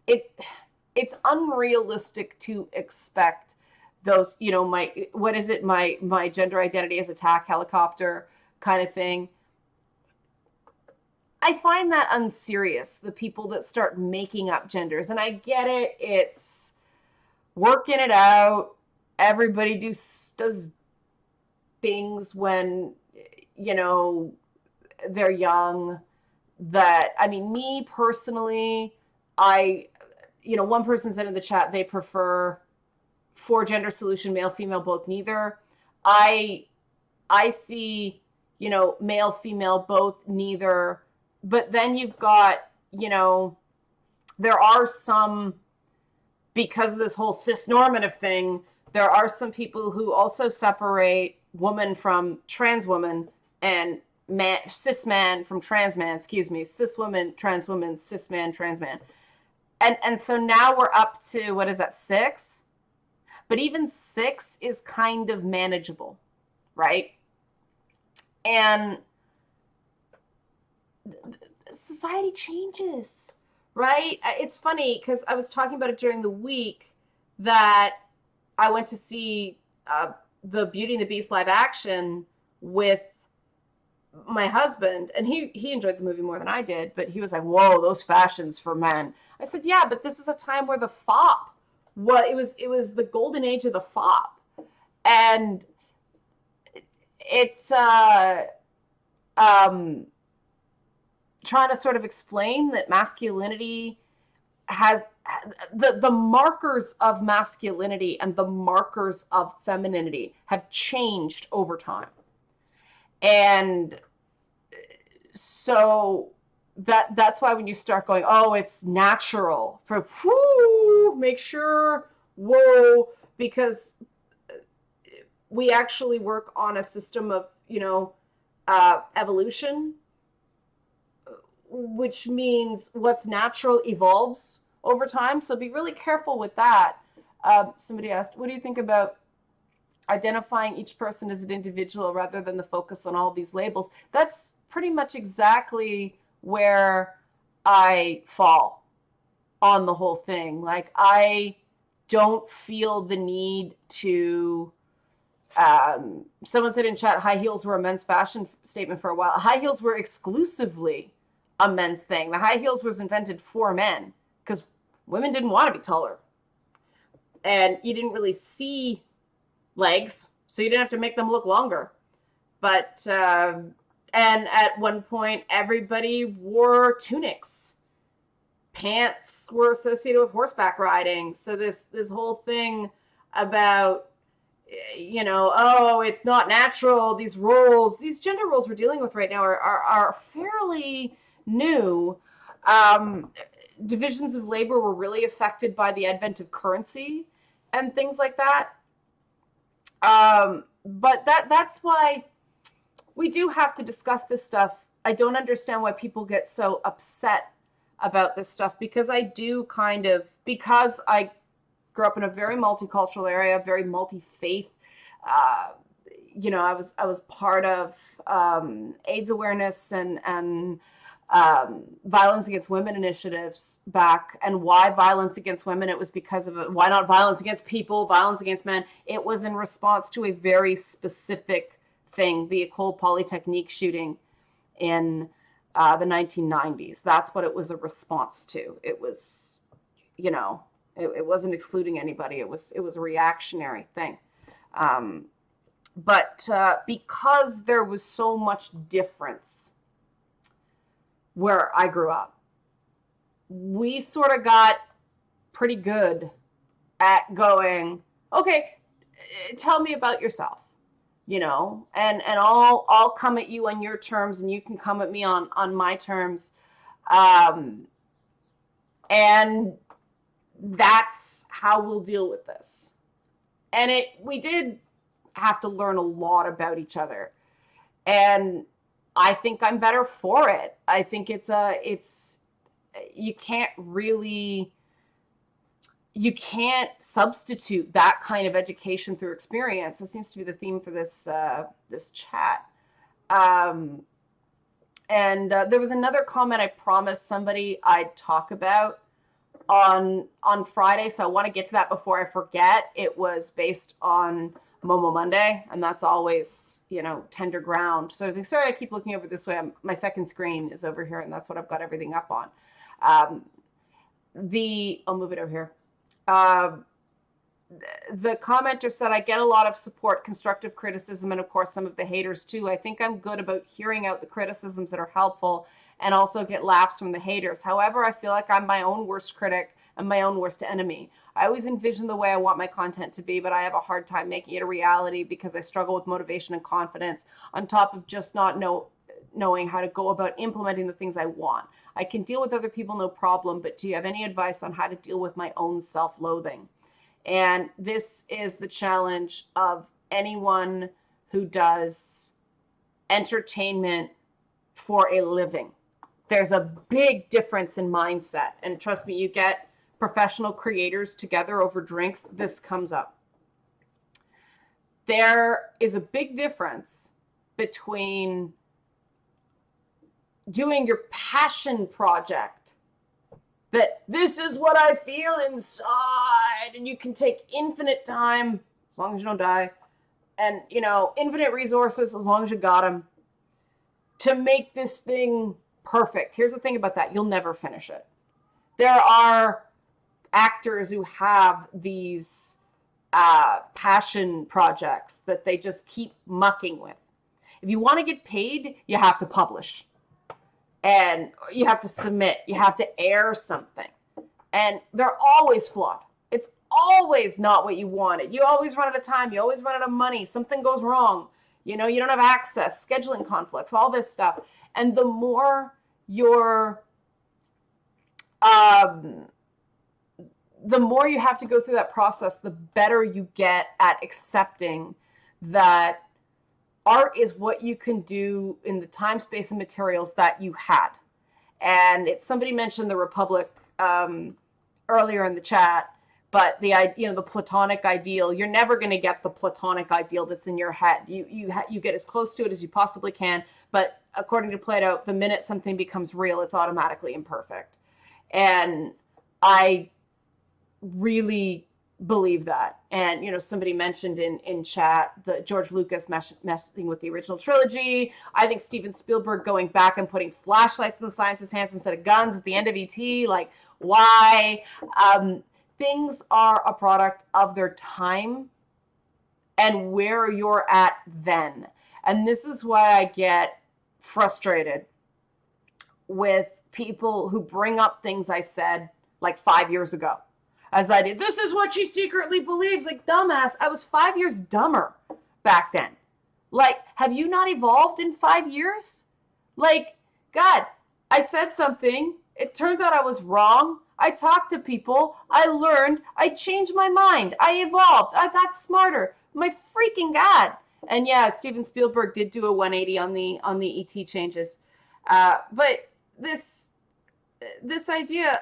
[SPEAKER 1] it it's unrealistic to expect those, my, what is it, my gender identity as attack helicopter kind of thing. I find that unserious, the people that start making up genders. And I get it, it's working it out. Everybody does things when, you know, they're young. That, I mean, me personally, one person said in the chat they prefer for gender solution, male, female, both, neither. I see, male, female, both, neither. But then you've got, there are some, because of this whole cis-normative thing, there are some people who also separate woman from trans woman and man, cis man from trans man, cis woman, trans woman, cis man, trans man. And so now we're up to, what is that, 6? But even 6 is kind of manageable, right? And society changes, right? It's funny because I was talking about it during the week that I went to see the Beauty and the Beast live action with my husband, and he enjoyed the movie more than I did, but he was like, whoa, those fashions for men. I said, yeah, but this is a time where the fop, it was the golden age of the fop. And it's trying to sort of explain that masculinity has the markers of masculinity and the markers of femininity have changed over time. And so that's why when you start going, oh, it's natural for make sure, whoa, because we actually work on a system of, evolution, which means what's natural evolves over time. So be really careful with that. Somebody asked, what do you think about identifying each person as an individual rather than the focus on all these labels? That's pretty much exactly where I fall on the whole thing. Like, I don't feel the need to, someone said in chat, high heels were a men's fashion statement for a while. High heels were exclusively a men's thing. The high heels was invented for men because women didn't want to be taller. And you didn't really see legs, so you didn't have to make them look longer. But and at one point everybody wore tunics. Pants were associated with horseback riding. So this whole thing about, oh, it's not natural, these roles, these gender roles we're dealing with right now are fairly new. Divisions of labor were really affected by the advent of currency and things like that. But that's why we do have to discuss this stuff. I don't understand why people get so upset about this stuff, because I do because I grew up in a very multicultural area, very multi-faith. I was part of AIDS awareness and violence against women initiatives back. And why violence against women? It was because of why not violence against people, violence against men? It was in response to a very specific thing, the École Polytechnique shooting in the 1990s. That's what it was a response to. It was, it wasn't excluding anybody. It was a reactionary thing. But because there was so much difference where I grew up, we sort of got pretty good at going, okay, tell me about yourself, and I'll come at you on your terms, and you can come at me on my terms. And that's how we'll deal with this. And we did have to learn a lot about each other. And I think I'm better for it. I think you can't substitute that kind of education through experience. This seems to be the theme for this chat. And there was another comment I promised somebody I'd talk about on Friday, so I want to get to that before I forget. It was based on Momo Monday, and that's always, tender ground. So I think, sorry, I keep looking over this way. My second screen is over here, and that's what I've got everything up on. I'll move it over here. The commenter said, I get a lot of support, constructive criticism, and of course some of the haters too. I think I'm good about hearing out the criticisms that are helpful and also get laughs from the haters. However, I feel like I'm my own worst critic and my own worst enemy. I always envision the way I want my content to be, but I have a hard time making it a reality because I struggle with motivation and confidence on top of just not knowing how to go about implementing the things I want. I can deal with other people, no problem, but do you have any advice on how to deal with my own self-loathing? And this is the challenge of anyone who does entertainment for a living. There's a big difference in mindset. And trust me, you get professional creators together over drinks, this comes up. There is a big difference between doing your passion project, that this is what I feel inside, and you can take infinite time, as long as you don't die, and, infinite resources, as long as you got them, to make this thing perfect. Here's the thing about that. You'll never finish it. There are actors who have these passion projects that they just keep mucking with. If you want to get paid, you have to publish. And you have to submit. You have to air something. And they're always flawed. It's always not what you wanted. You always run out of time. You always run out of money. Something goes wrong. You don't have access, scheduling conflicts, all this stuff. And the more you're, the more you have to go through that process, the better you get at accepting that art is what you can do in the time, space, and materials that you had. And somebody mentioned the Republic earlier in the chat, but the platonic ideal, you're never going to get the platonic ideal that's in your head. You get as close to it as you possibly can, but according to Plato, the minute something becomes real, it's automatically imperfect. And I really believe that. And somebody mentioned in chat the George Lucas messing with the original trilogy. I think Steven Spielberg going back and putting flashlights in the scientists' hands instead of guns at the end of ET, like, why? Things are a product of their time and where you're at then. And this is why I get frustrated with people who bring up things I said like 5 years ago. As I did, this is what she secretly believes. Like, dumbass, I was 5 years dumber back then. Like, have you not evolved in 5 years? Like, God, I said something. It turns out I was wrong. I talked to people. I learned. I changed my mind. I evolved. I got smarter. My freaking God. And yeah, Steven Spielberg did do a 180 on the ET changes. But this idea,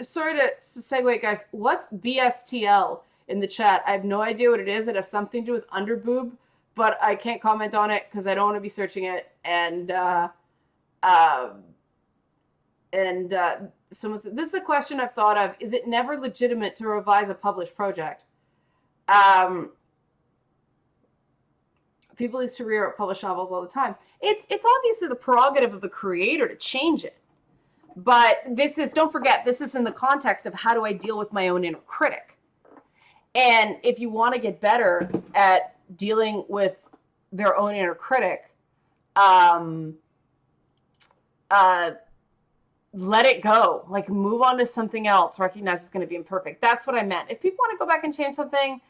[SPEAKER 1] sorry to segue, guys. What's BSTL in the chat? I have no idea what it is. It has something to do with underboob, but I can't comment on it because I don't want to be searching it. And someone said, this is a question I've thought of. Is it never legitimate to revise a published project? People used to rewrite published novels all the time. It's obviously the prerogative of the creator to change it. But don't forget, this is in the context of how do I deal with my own inner critic. And if you want to get better at dealing with their own inner critic, let it go. Like, move on to something else. Recognize it's going to be imperfect. That's what I meant. If people want to go back and change something,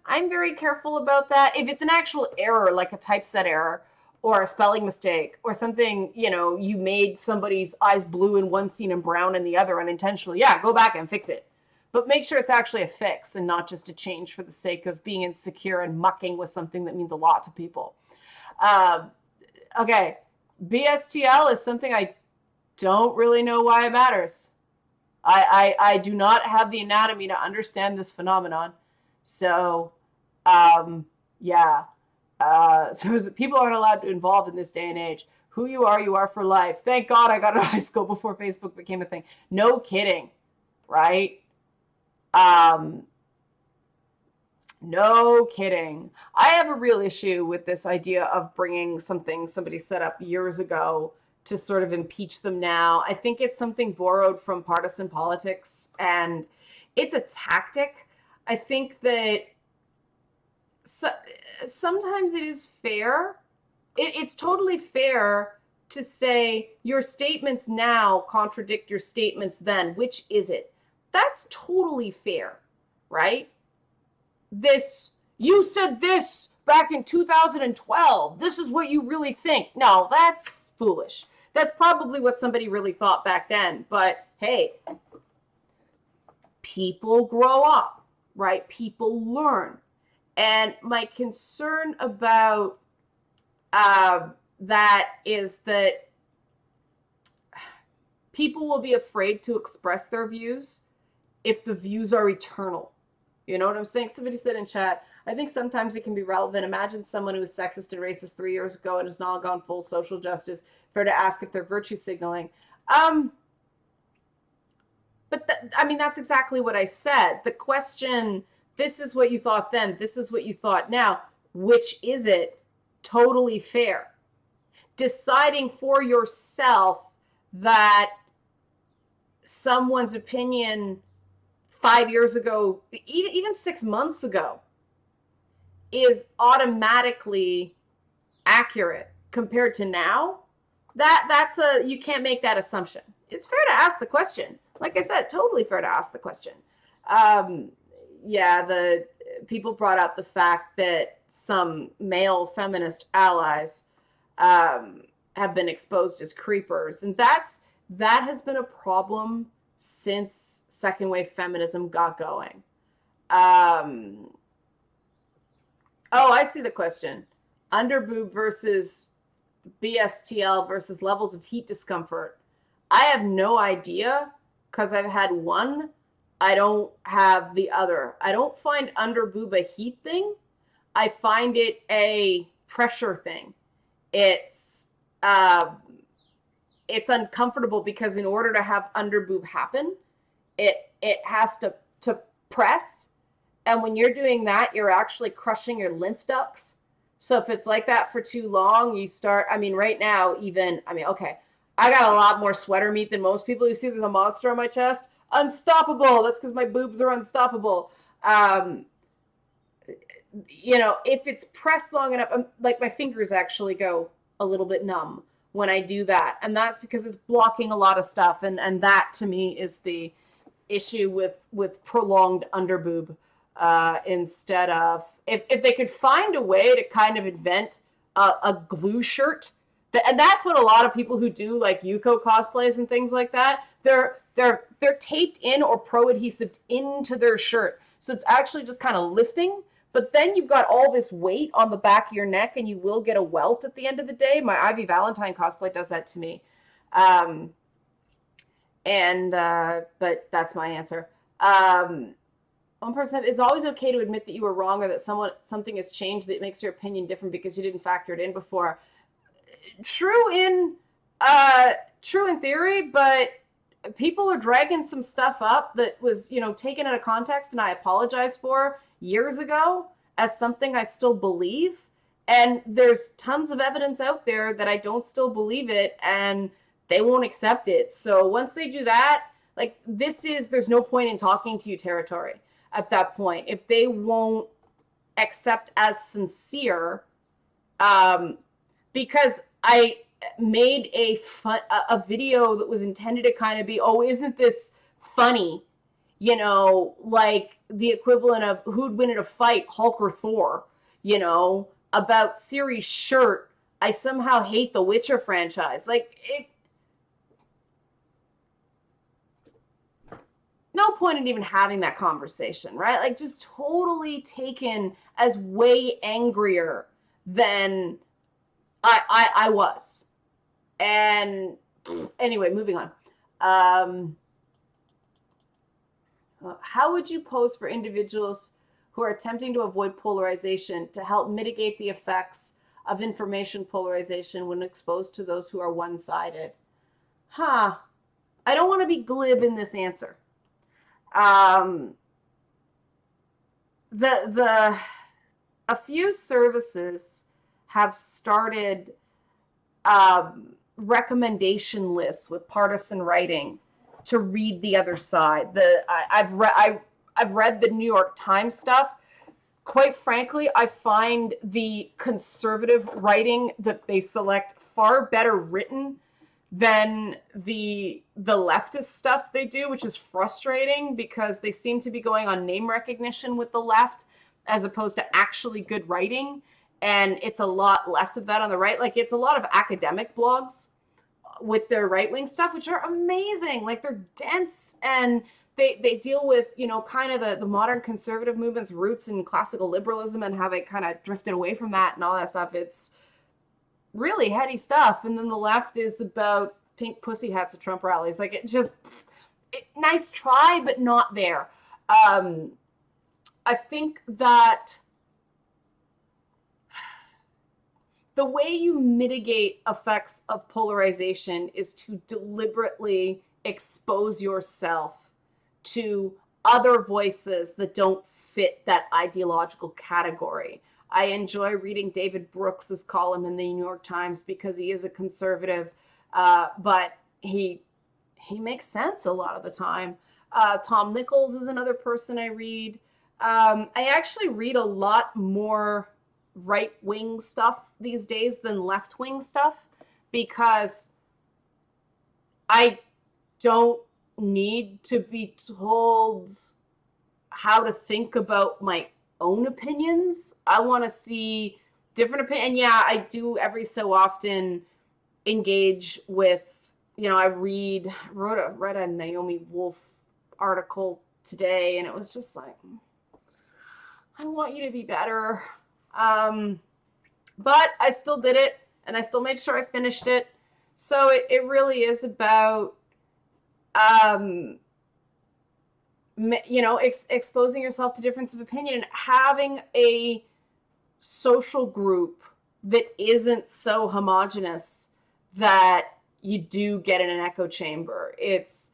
[SPEAKER 1] I'm very careful about that. If it's an actual error, like a typeset error, or a spelling mistake, or something, you made somebody's eyes blue in one scene and brown in the other unintentionally, yeah, go back and fix it. But make sure it's actually a fix and not just a change for the sake of being insecure and mucking with something that means a lot to people. Okay, BSTL is something I don't really know why it matters. I do not have the anatomy to understand this phenomenon. So, yeah. So people aren't allowed to involve in this day and age. Who you are for life. Thank God I got out of high school before Facebook became a thing. No kidding, right? No kidding. I have a real issue with this idea of bringing something somebody set up years ago to sort of impeach them now. I think it's something borrowed from partisan politics, and it's a tactic. I think that sometimes it is fair. It's totally fair to say your statements now contradict your statements then. Which is it? That's totally fair, right? You said this back in 2012. This is what you really think. No, that's foolish. That's probably what somebody really thought back then. But hey, people grow up, right? People learn. And my concern about that is that people will be afraid to express their views if the views are eternal. You know what I'm saying? Somebody said in chat, I think sometimes it can be relevant. Imagine someone who was sexist and racist 3 years ago and has now gone full social justice. Fair to ask if they're virtue signaling. But that's exactly what I said. The question, this is what you thought then, this is what you thought now. Which is it? Totally fair. Deciding for yourself that someone's opinion 5 years ago, even 6 months ago, is automatically accurate compared to now, you can't make that assumption. It's fair to ask the question. Like I said, totally fair to ask the question. The people brought up the fact that some male feminist allies have been exposed as creepers, and that has been a problem since second wave feminism got going. Oh, I see the question. Underboob versus BSTL versus levels of heat discomfort. I have no idea because I've had one. I don't have the other. I don't find underboob a heat thing. I find it a pressure thing. It's uncomfortable because in order to have underboob happen, it has to press. And when you're doing that, you're actually crushing your lymph ducts. So if it's like that for too long, you start, right now, okay, I got a lot more sweater meat than most people. You see there's a monster on my chest. Unstoppable. That's because my boobs are unstoppable. If it's pressed long enough, like my fingers actually go a little bit numb when I do that. And that's because it's blocking a lot of stuff. And that to me is the issue with prolonged underboob. Instead of, if they could find a way to kind of invent a glue shirt, and that's what a lot of people who do like Yuko cosplays and things like that, they're taped in or pro-adhesive into their shirt. So it's actually just kind of lifting, but then you've got all this weight on the back of your neck and you will get a welt at the end of the day. My Ivy Valentine cosplay does that to me. But that's my answer. One person said, it's always okay to admit that you were wrong or that something has changed that makes your opinion different because you didn't factor it in before. True in theory, but people are dragging some stuff up that was, taken out of context, and I apologize for years ago as something I still believe. And there's tons of evidence out there that I don't still believe it, and they won't accept it. So once they do that, like there's no point in talking to you territory at that point. If they won't accept as sincere, because I made a video that was intended to kind of be, oh, isn't this funny? Like the equivalent of who'd win in a fight, Hulk or Thor, about Ciri's shirt. I somehow hate the Witcher franchise. No point in even having that conversation, right? Like just totally taken as way angrier than I was. And anyway, moving on. How would you pose for individuals who are attempting to avoid polarization to help mitigate the effects of information polarization when exposed to those who are one-sided. I don't want to be glib in this answer. A few services have started recommendation lists with partisan writing to read the other side. I've read the New York Times stuff. Quite frankly, I find the conservative writing that they select far better written than the leftist stuff they do, which is frustrating because they seem to be going on name recognition with the left as opposed to actually good writing. And it's a lot less of that on the right. Like, it's a lot of academic blogs with their right-wing stuff, which are amazing. Like, they're dense and they deal with, kind of the modern conservative movement's roots in classical liberalism and how they kind of drifted away from that and all that stuff. It's really heady stuff. And then the left is about pink pussy hats at Trump rallies. Like, nice try, but not there. I think that the way you mitigate effects of polarization is to deliberately expose yourself to other voices that don't fit that ideological category. I enjoy reading David Brooks's column in the New York Times because he is a conservative, but he makes sense a lot of the time. Tom Nichols is another person I read. I actually read a lot more right-wing stuff these days than left-wing stuff because I don't need to be told how to think about my own opinions. I want to see different opinions. And yeah, I do every so often engage with, I read a Naomi Wolf article today, and it was just like, I want you to be better. But I still did it, and I still made sure I finished it. So it really is about exposing yourself to difference of opinion and having a social group that isn't so homogenous that you do get in an echo chamber. It's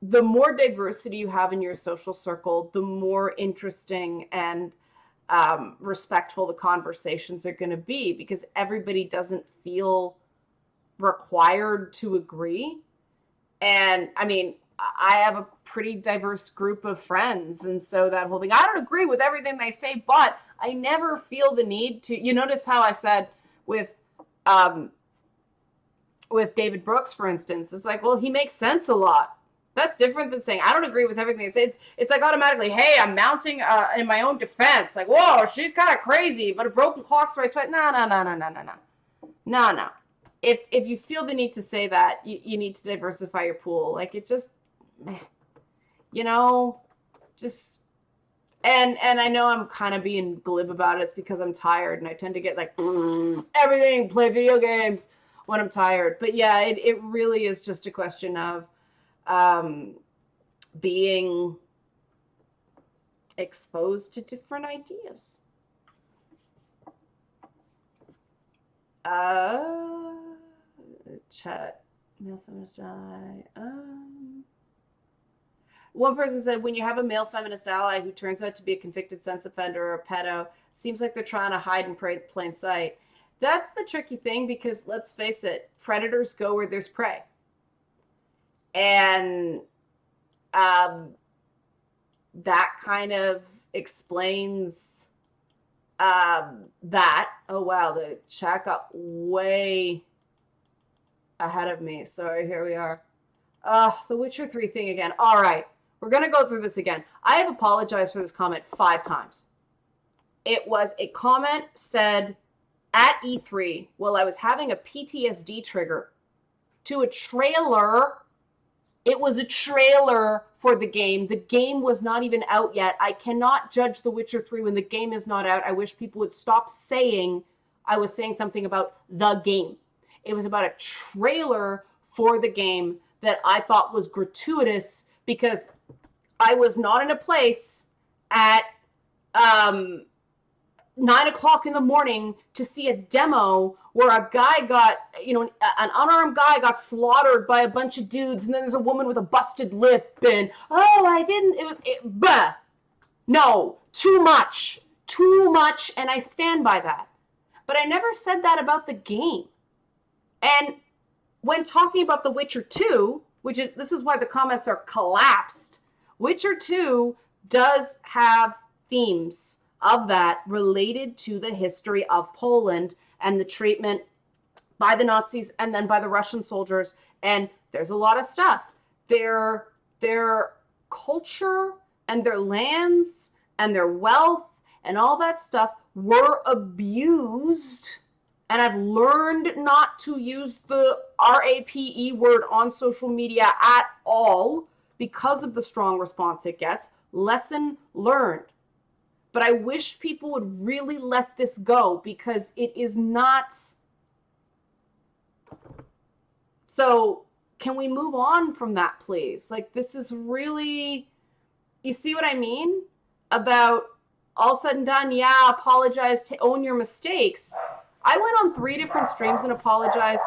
[SPEAKER 1] the more diversity you have in your social circle, the more interesting and respectful the conversations are going to be because everybody doesn't feel required to agree. And I mean, I have a pretty diverse group of friends. And so that whole thing, I don't agree with everything they say, but I never feel the need to, you notice how I said with David Brooks, for instance, it's like, well, he makes sense a lot. That's different than saying, I don't agree with everything they say. It's like automatically, hey, I'm mounting in my own defense. Like, whoa, she's kind of crazy, but a broken clock's right twice. No. If you feel the need to say that, you need to diversify your pool. Like, it just, just, and I know I'm kind of being glib about it. It's because I'm tired, and I tend to get like, everything, play video games when I'm tired. But yeah, it really is just a question of being exposed to different ideas. Chat. Male feminist ally. One person said, when you have a male feminist ally who turns out to be a convicted sex offender or a pedo, seems like they're trying to hide in plain sight. That's the tricky thing because, let's face it, predators go where there's prey. And that kind of explains that. Oh, wow, the chat got way ahead of me. Sorry, here we are. The Witcher 3 thing again. All right, we're going to go through this again. I have apologized for this comment 5 times. It was a comment said at E3 while I was having a PTSD trigger to a trailer. It was a trailer for the game. The game was not even out yet. I cannot judge The Witcher 3 when the game is not out. I wish people would stop saying I was saying something about the game. It was about a trailer for the game that I thought was gratuitous because I was not in a place at 9 o'clock in the morning to see a demo where a guy got, an unarmed guy got slaughtered by a bunch of dudes, and then there's a woman with a busted lip, and, oh, I didn't, bah. No, too much, and I stand by that. But I never said that about the game. And when talking about The Witcher 2, this is why the comments are collapsed, Witcher 2 does have themes of that related to the history of Poland and the treatment by the Nazis and then by the Russian soldiers. And there's a lot of stuff. Their culture and their lands and their wealth and all that stuff were abused. And I've learned not to use the RAPE word on social media at all because of the strong response it gets. Lesson learned. But I wish people would really let this go, because it is not. So can we move on from that, please? Like, this is really, you see what I mean? About all said and done, yeah, apologize, to own your mistakes. I went on 3 different streams and apologized.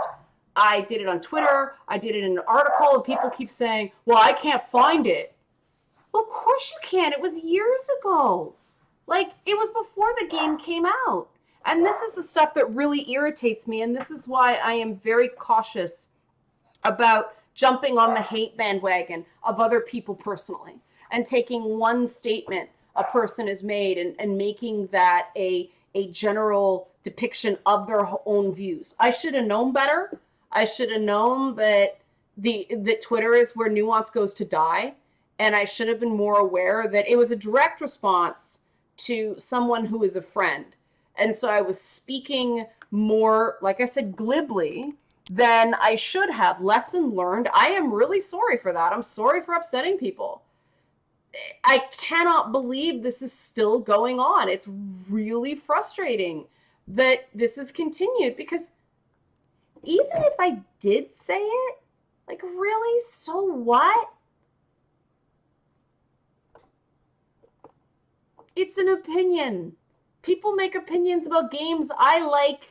[SPEAKER 1] I did it on Twitter. I did it in an article, and people keep saying, well, I can't find it. Well, of course you can. It was years ago. Like, it was before the game came out. And this is the stuff that really irritates me, and this is why I am very cautious about jumping on the hate bandwagon of other people personally and taking one statement a person has made and making that a general depiction of their own views. I should have known better. I should have known that Twitter is where nuance goes to die, and I should have been more aware that it was a direct response to someone who is a friend. And so I was speaking more, like I said, glibly than I should have. Lesson learned. I am really sorry for that. I'm sorry for upsetting people. I cannot believe this is still going on. It's really frustrating that this is continued, because even if I did say it, like, really, so what? It's an opinion. People make opinions about games I like.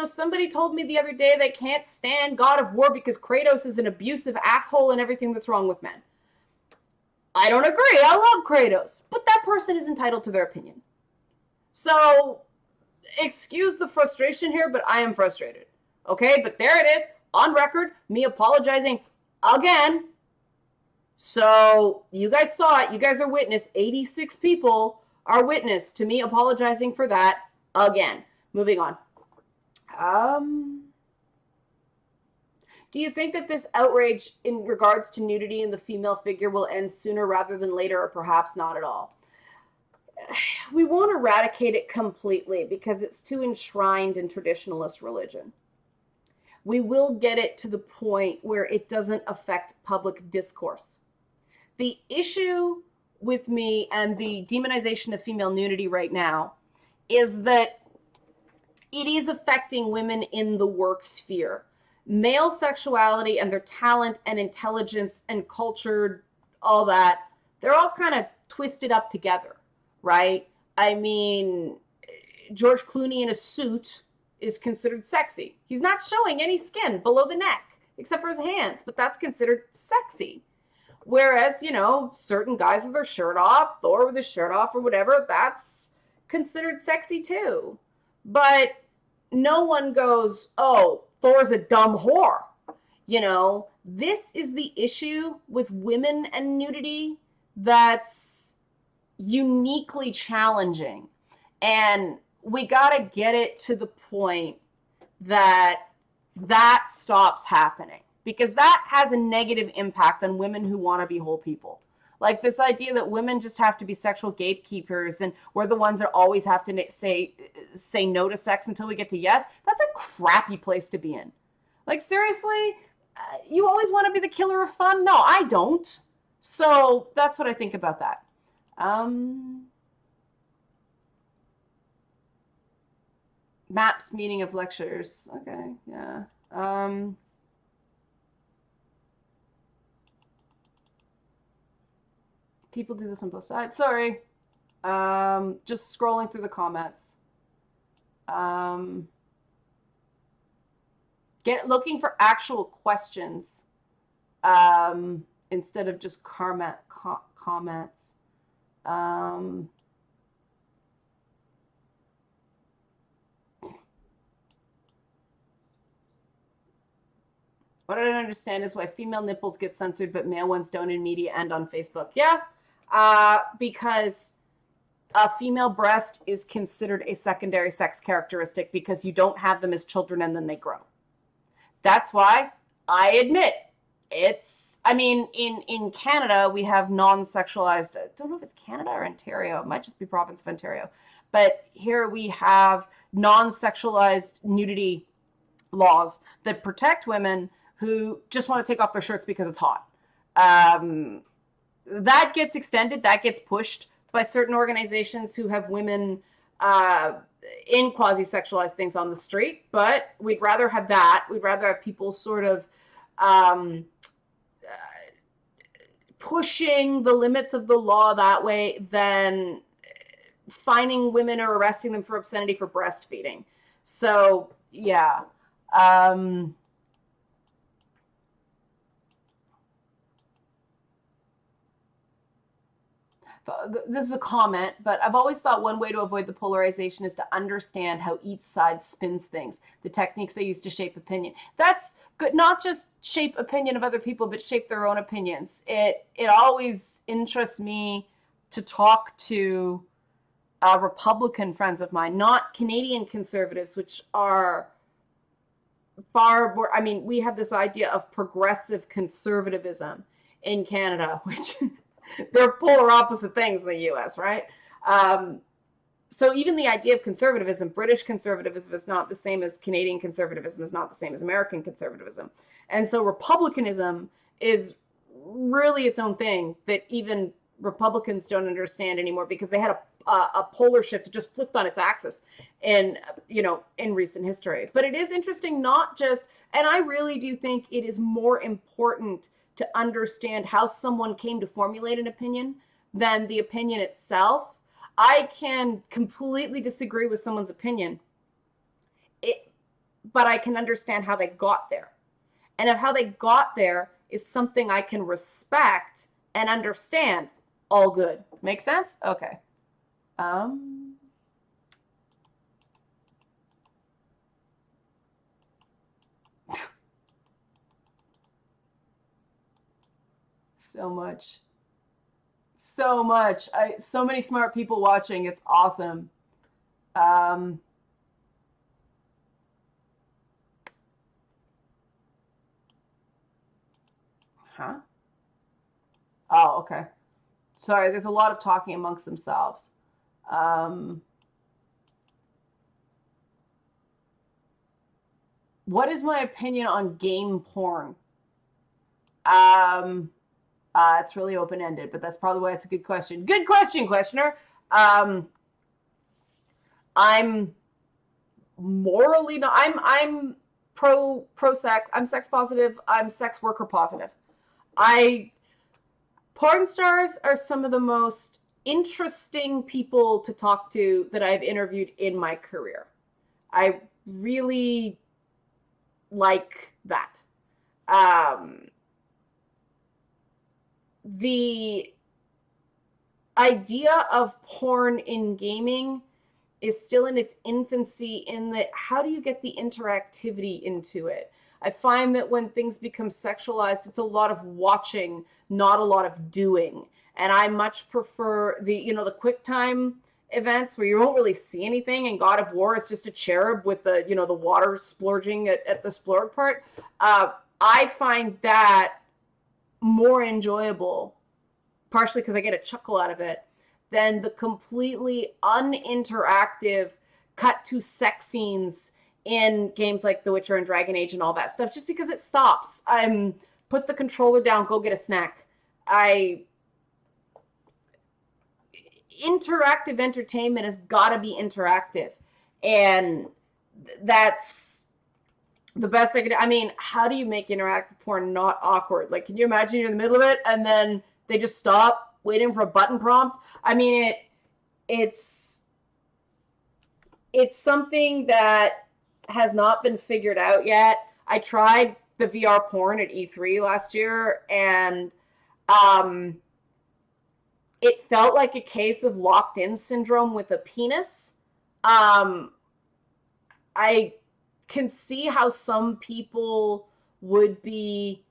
[SPEAKER 1] Somebody told me the other day they can't stand God of War because Kratos is an abusive asshole and everything that's wrong with men. I don't agree. I love Kratos. But that person is entitled to their opinion. So, excuse the frustration here, but I am frustrated. Okay? But there it is, on record, me apologizing again. So, you guys saw it. You guys are witness. 86 people are witness to me apologizing for that again. Moving on. Do you think that this outrage in regards to nudity in the female figure will end sooner rather than later, or perhaps not at all? We won't eradicate it completely because it's too enshrined in traditionalist religion. We will get it to the point where it doesn't affect public discourse. The issue with me and the demonization of female nudity right now is that it is affecting women in the work sphere. Male sexuality and their talent and intelligence and culture, all that, they're all kind of twisted up together, right? I mean, George Clooney in a suit is considered sexy. He's not showing any skin below the neck, except for his hands, but that's considered sexy. Whereas, certain guys with their shirt off, Thor with his shirt off or whatever, that's considered sexy too. But no one goes, oh, Thor's a dumb whore. This is the issue with women and nudity that's uniquely challenging. And we got to get it to the point that stops happening, because that has a negative impact on women who want to be whole people. Like this idea that women just have to be sexual gatekeepers and we're the ones that always have to say no to sex until we get to yes. That's a crappy place to be in. Like, seriously, you always want to be the killer of fun? No, I don't. So that's what I think about that. Maps, meaning of lectures. Okay, yeah. People do this on both sides. Sorry. Just scrolling through the comments. Looking for actual questions instead of just comments. What I don't understand is why female nipples get censored, but male ones don't in media and on Facebook. Yeah, because a female breast is considered a secondary sex characteristic because you don't have them as children and then they grow. That's why I admit in Canada, we have non-sexualized, I don't know if it's Canada or Ontario, it might just be province of Ontario, but here we have non-sexualized nudity laws that protect women who just want to take off their shirts because it's hot. That gets extended, that gets pushed by certain organizations who have women in quasi-sexualized things on the street, but we'd rather have that. We'd rather have people sort of pushing the limits of the law that way than fining women or arresting them for obscenity for breastfeeding. So, yeah. This is a comment, but I've always thought one way to avoid the polarization is to understand how each side spins things, the techniques they use to shape opinion. That's good, not just shape opinion of other people, but shape their own opinions. It always interests me to talk to Republican friends of mine, not Canadian conservatives, which are far more, we have this idea of progressive conservatism in Canada, which they're polar opposite things in the US, right? So even the idea of conservatism, British conservatism is not the same as Canadian conservatism, is not the same as American conservatism. And so republicanism is really its own thing that even Republicans don't understand anymore because they had a polar shift. It just flipped on its axis in recent history. But it is interesting, not just, and I really do think it is more important to understand how someone came to formulate an opinion than the opinion itself. I can completely disagree with someone's opinion, but I can understand how they got there. And if how they got there is something I can respect and understand, all good. Make sense? Okay. So much. So many smart people watching. It's awesome. Huh? Oh, okay. Sorry, there's a lot of talking amongst themselves. What is my opinion on game porn? It's really open-ended, but that's probably why it's a good question. Good question, questioner. I'm morally not. I'm pro sex. I'm sex positive. I'm sex worker positive. Porn stars are some of the most interesting people to talk to that I've interviewed in my career. I really like that. The idea of porn in gaming is still in its infancy in that how do you get the interactivity into it? I find that when things become sexualized, it's a lot of watching, not a lot of doing. And I much prefer the quick time events where you don't really see anything, and God of War is just a cherub with the water splurging at the splurge part. I find that more enjoyable, partially because I get a chuckle out of it, than the completely uninteractive cut to sex scenes in games like The Witcher and Dragon Age and all that stuff, just because it stops. Put the controller down, go get a snack. Interactive entertainment has got to be interactive. And that's the best I could. How do you make interactive porn not awkward? Like, can you imagine you're in the middle of it and then they just stop waiting for a button prompt? It's it's something that has not been figured out yet. I tried the VR porn at E3 last year, and um, it felt like a case of locked in syndrome with a penis. Um, I can see how some people would be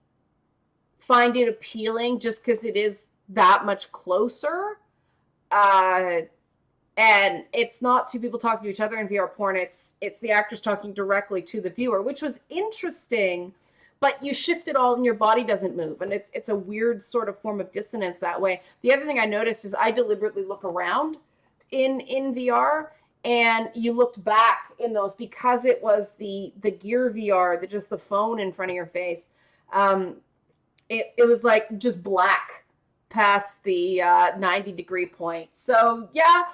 [SPEAKER 1] find it appealing just because it is that much closer. Uh, and it's not two people talking to each other in VR porn. It's the actors talking directly to the viewer, which was interesting. But you shift it all, and your body doesn't move, and it's a weird sort of form of dissonance that way. The other thing I noticed is I deliberately look around in VR, and you looked back in those because it was the Gear VR, just the phone in front of your face. Um, it was like just black past the 90-degree point. So yeah,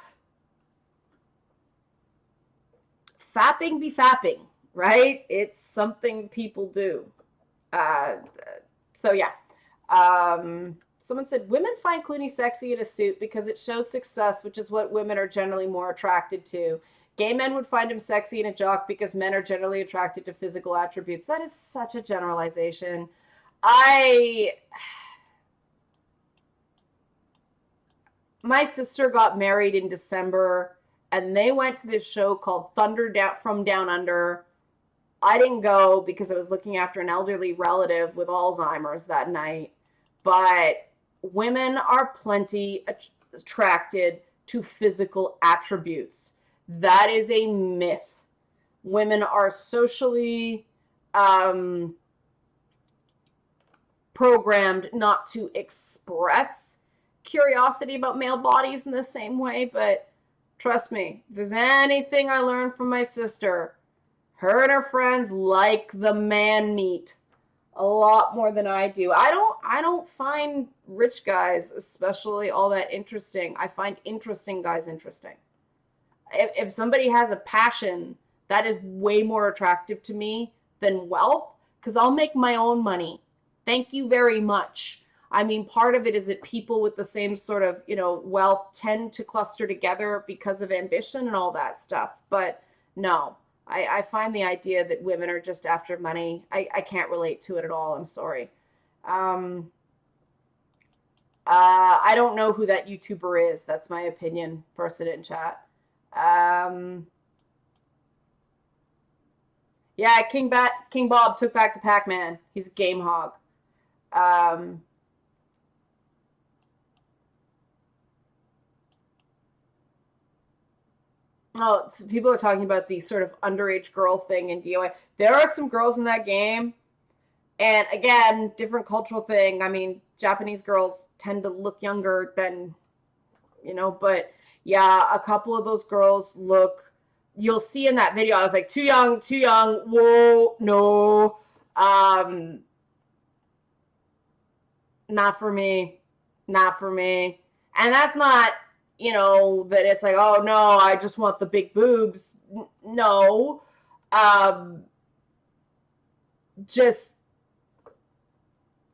[SPEAKER 1] fapping be fapping, right? It's something people do. Uh, so yeah. Someone said women find Clooney sexy in a suit because it shows success, which is what women are generally more attracted to. Gay men would find him sexy in a jock because men are generally attracted to physical attributes. That is such a generalization. My sister got married in December, and they went to this show called Thunder from Down Under. I didn't go because I was looking after an elderly relative with Alzheimer's that night. But women are plenty attracted to physical attributes. That is a myth. Women are socially programmed not to express curiosity about male bodies in the same way, but trust me, if there's anything I learned from my sister, her and her friends like the man meat a lot more than I do. I don't find rich guys especially all that interesting. I find interesting guys interesting. If somebody has a passion, that is way more attractive to me than wealth, because I'll make my own money. Thank you very much. I mean, part of it is that people with the same sort of, wealth tend to cluster together because of ambition and all that stuff. But no, I find the idea that women are just after money. I can't relate to it at all. I'm sorry. Um, I don't know who that YouTuber is. That's my opinion. Person in chat. Um, yeah, King Bob took back the Pac-Man. He's a game hog. Um, oh, people are talking about the sort of underage girl thing in DOA. There are some girls in that game, and again, different cultural thing. I mean, Japanese girls tend to look younger than, but yeah, a couple of those girls look. You'll see in that video. I was like, too young, too young. Whoa, no. Um, Not for me, not for me. And that's not, that it's like, oh no, I just want the big boobs. No. um just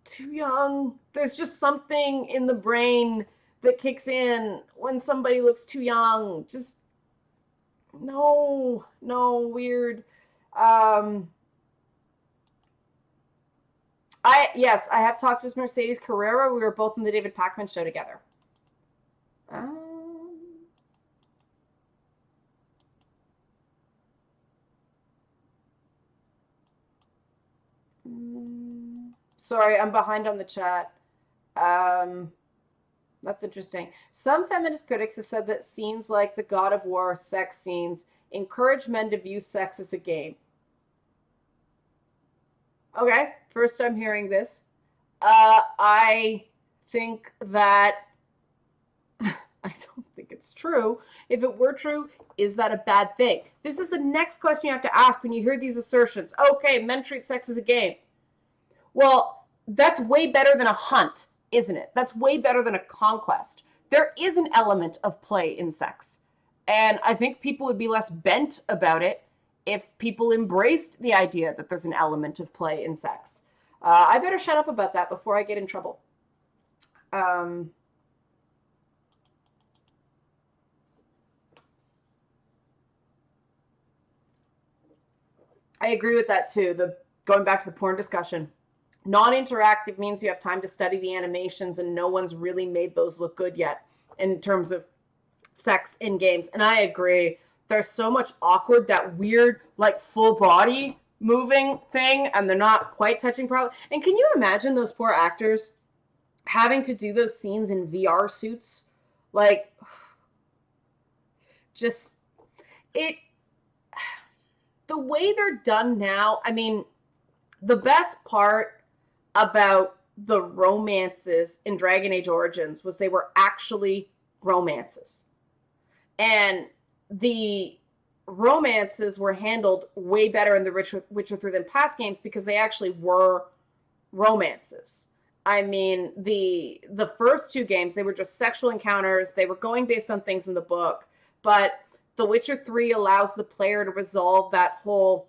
[SPEAKER 1] too young. There's just something in the brain that kicks in when somebody looks too young. Just no, no, weird. um yes, I have talked with Mercedes Carrera. We were both in the David Pakman show together. Um, Sorry, I'm behind on the chat. Um, that's interesting. Some feminist critics have said that scenes like the God of War sex scenes encourage men to view sex as a game. Okay, first I'm hearing this. I think that I don't think it's true. If it were true, is that a bad thing? This is the next question you have to ask when you hear these assertions. Okay, men treat sex as a game. Well, that's way better than a hunt, isn't it? That's way better than a conquest. There is an element of play in sex. And I think people would be less bent about it if people embraced the idea that there's an element of play in sex. I better shut up about that before I get in trouble. Um, I agree with that too. The going back to the porn discussion, non-interactive means you have time to study the animations, and no one's really made those look good yet in terms of sex in games. And I agree. There's so much awkward, that weird, like full body moving thing, and they're not quite touching properly. And can you imagine those poor actors having to do those scenes in VR suits? Like, just it, the way they're done now. I mean, the best part about the romances in Dragon Age Origins was they were actually romances. And the romances were handled way better in the Witcher 3 than past games, because they actually were romances. I mean, the first two games, they were just sexual encounters. They were going based on things in the book. But The Witcher 3 allows the player to resolve that whole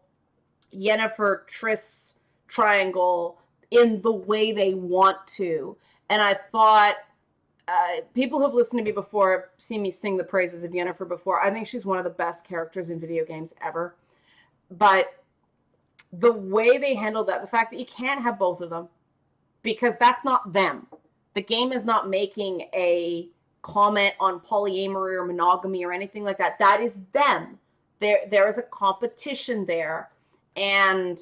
[SPEAKER 1] Yennefer Triss triangle in the way they want to. And I thought, people who've listened to me before have seen me sing the praises of Yennefer before. I think she's one of the best characters in video games ever. But the way they handled that, the fact that you can't have both of them, because that's not them. The game is not making a comment on polyamory or monogamy or anything like that. That is them. There is a competition there. And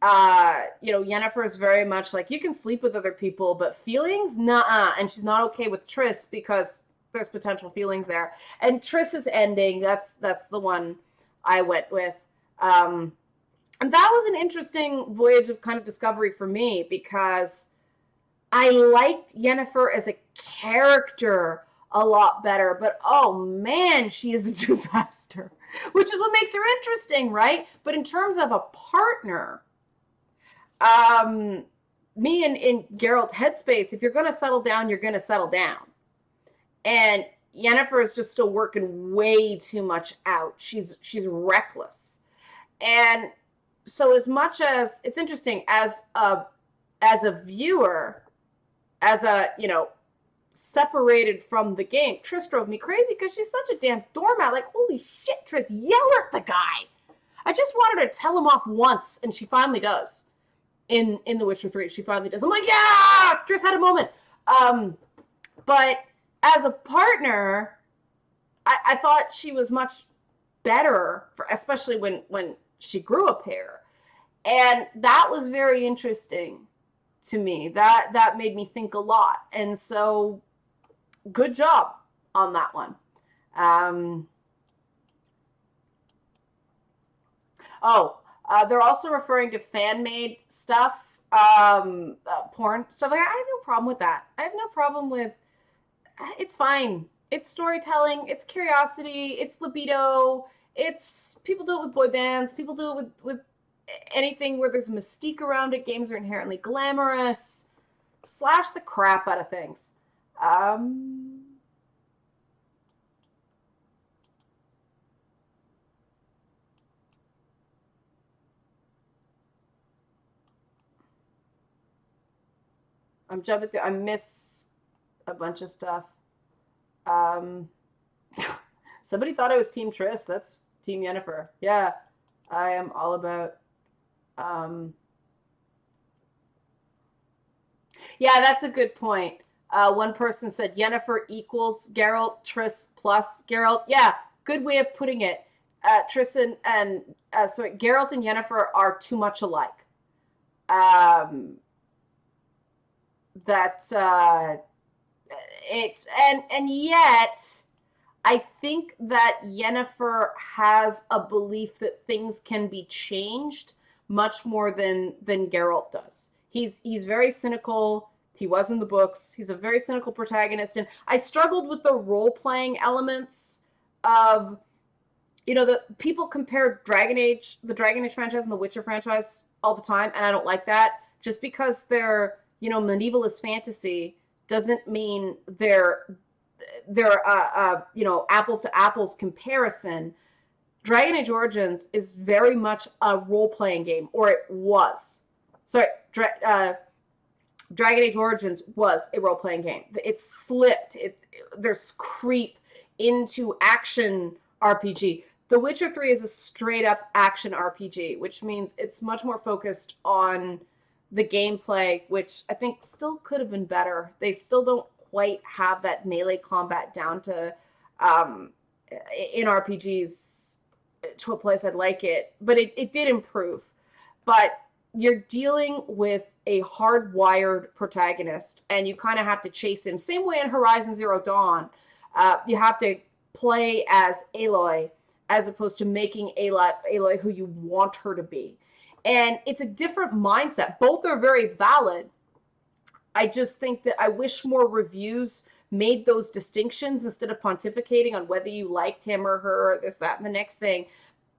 [SPEAKER 1] Yennefer is very much like, you can sleep with other people, but feelings, nuh-uh. And she's not okay with Triss because there's potential feelings there. And Triss's ending, that's the one I went with. And that was an interesting voyage of kind of discovery for me, because I liked Yennefer as a character a lot better, but oh man, she is a disaster, which is what makes her interesting, right? But in terms of a partner, me in Geralt headspace, if you're going to settle down, you're going to settle down. And Yennefer is just still working way too much out. She's reckless. And so as much as it's interesting as a viewer, as separated from the game, Triss drove me crazy because she's such a damn doormat. Like, holy shit, Triss, yell at the guy. I just wanted to tell him off once, and she finally does. In The Witcher 3, she finally does. I'm like, yeah, Triss had a moment. But as a partner, I thought she was much better, especially when she grew a pair. And that was very interesting to me. That made me think a lot. And so, good job on that one. They're also referring to fan-made stuff, porn stuff. Like, I have no problem with that. I have no problem with. It's fine. It's storytelling. It's curiosity. It's libido. It's people do it with boy bands. People do it with anything where there's mystique around it. Games are inherently glamorous. Slash the crap out of things. I'm jumping through. I miss a bunch of stuff. Somebody thought I was Team Triss. That's Team Yennefer. Yeah, I am all about. Yeah, that's a good point. One person said Yennefer equals Geralt, Triss plus Geralt. Yeah, good way of putting it. Triss and Geralt and Yennefer are too much alike. And yet I think that Yennefer has a belief that things can be changed much more than Geralt does. He's very cynical. He was in the books. He's a very cynical protagonist. And I struggled with the role-playing elements of, the people compare the Dragon Age franchise and the Witcher franchise all the time, and I don't like that. Just because they're, medievalist fantasy doesn't mean they're apples to apples comparison. Dragon Age Origins is very much a role-playing game, or it was. Sorry, Dragon Age Origins was a role-playing game. It slipped. There's creep into action RPG. The Witcher 3 is a straight up action RPG, which means it's much more focused on the gameplay, which I think still could have been better. They still don't quite have that melee combat down to in RPGs to a place I'd like it, but it did improve. But you're dealing with a hardwired protagonist, and you kind of have to chase him. Same way in Horizon Zero Dawn, you have to play as Aloy as opposed to making Aloy who you want her to be. And it's a different mindset. Both are very valid. I just think that I wish more reviews made those distinctions instead of pontificating on whether you liked him or her or this, that, and the next thing.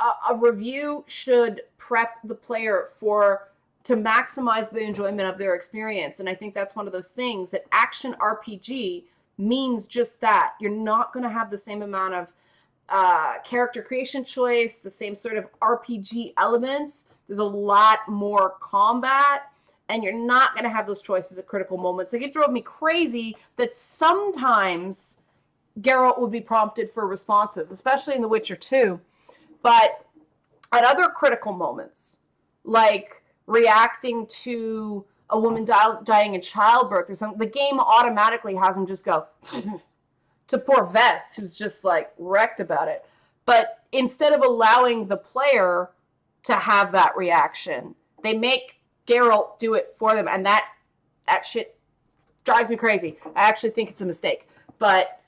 [SPEAKER 1] A review should prep the player to maximize the enjoyment of their experience. And I think that's one of those things that action RPG means just that. You're not going to have the same amount of character creation choice, the same sort of RPG elements. There's a lot more combat, and you're not going to have those choices at critical moments. Like, it drove me crazy that sometimes Geralt would be prompted for responses, especially in The Witcher 2. But at other critical moments, like reacting to a woman dying in childbirth or something, the game automatically has him just go to poor Vess, who's just like wrecked about it. But instead of allowing the player to have that reaction, they make Geralt do it for them, and that shit drives me crazy. I actually think it's a mistake, but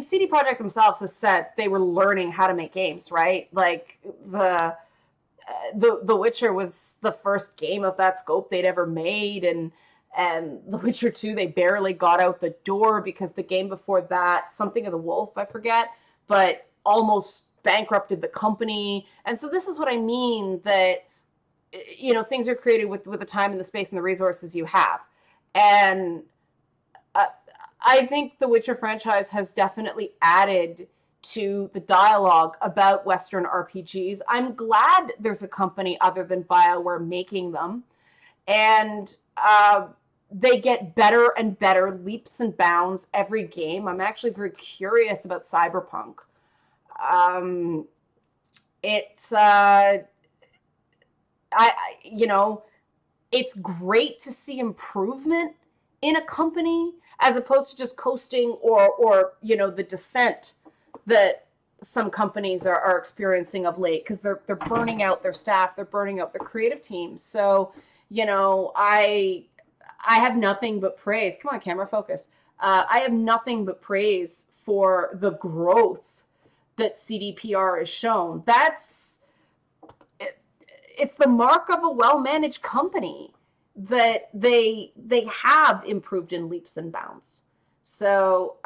[SPEAKER 1] CD Projekt themselves has said they were learning how to make games, right? Like the Witcher was the first game of that scope they'd ever made, and The Witcher 2, they barely got out the door because the game before that, Something of the Wolf, I forget, but almost bankrupted the company. And so this is what I mean, that, you know, things are created with the time and the space and the resources you have. And I think the Witcher franchise has definitely added to the dialogue about Western RPGs. I'm glad there's a company other than BioWare making them. And they get better and better, leaps and bounds every game. I'm actually very curious about Cyberpunk. It's great to see improvement in a company as opposed to just coasting or the descent that some companies are experiencing of late, because they're burning out their staff, they're burning out their creative teams. So, I have nothing but praise. Come on, camera, focus. I have nothing but praise for the growth that CDPR has shown. It's the mark of a well-managed company that they have improved in leaps and bounds. So,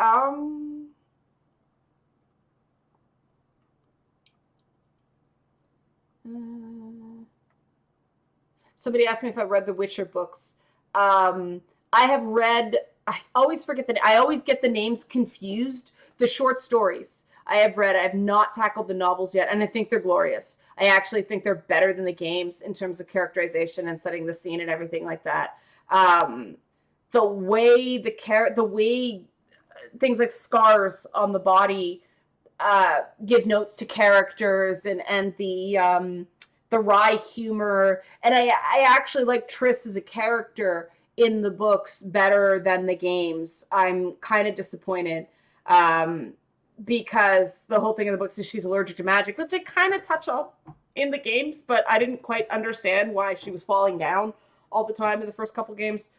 [SPEAKER 1] somebody asked me if I read the Witcher books. I have read, I always get the names confused. The short stories I have read. I have not tackled the novels yet, and I think they're glorious. I actually think they're better than the games in terms of characterization and setting the scene and everything like that. The way things like scars on the body give notes to characters, and the wry humor, and I actually like Triss as a character in the books better than the games. I'm kind of disappointed. Because the whole thing in the books is she's allergic to magic, which they kind of touch on in the games, but I didn't quite understand why she was falling down all the time in the first couple games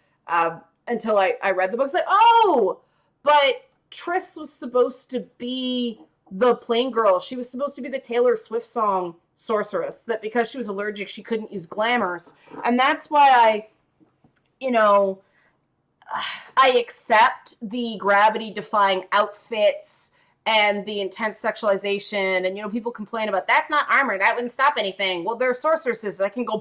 [SPEAKER 1] until I read the books. Like, oh, but Triss was supposed to be the plain girl. She was supposed to be the Taylor Swift song sorceress, that because she was allergic, she couldn't use glamours. And that's why I accept the gravity-defying outfits and the intense sexualization, and people complain about that's not armor, that wouldn't stop anything. Well, they're sorceresses that can go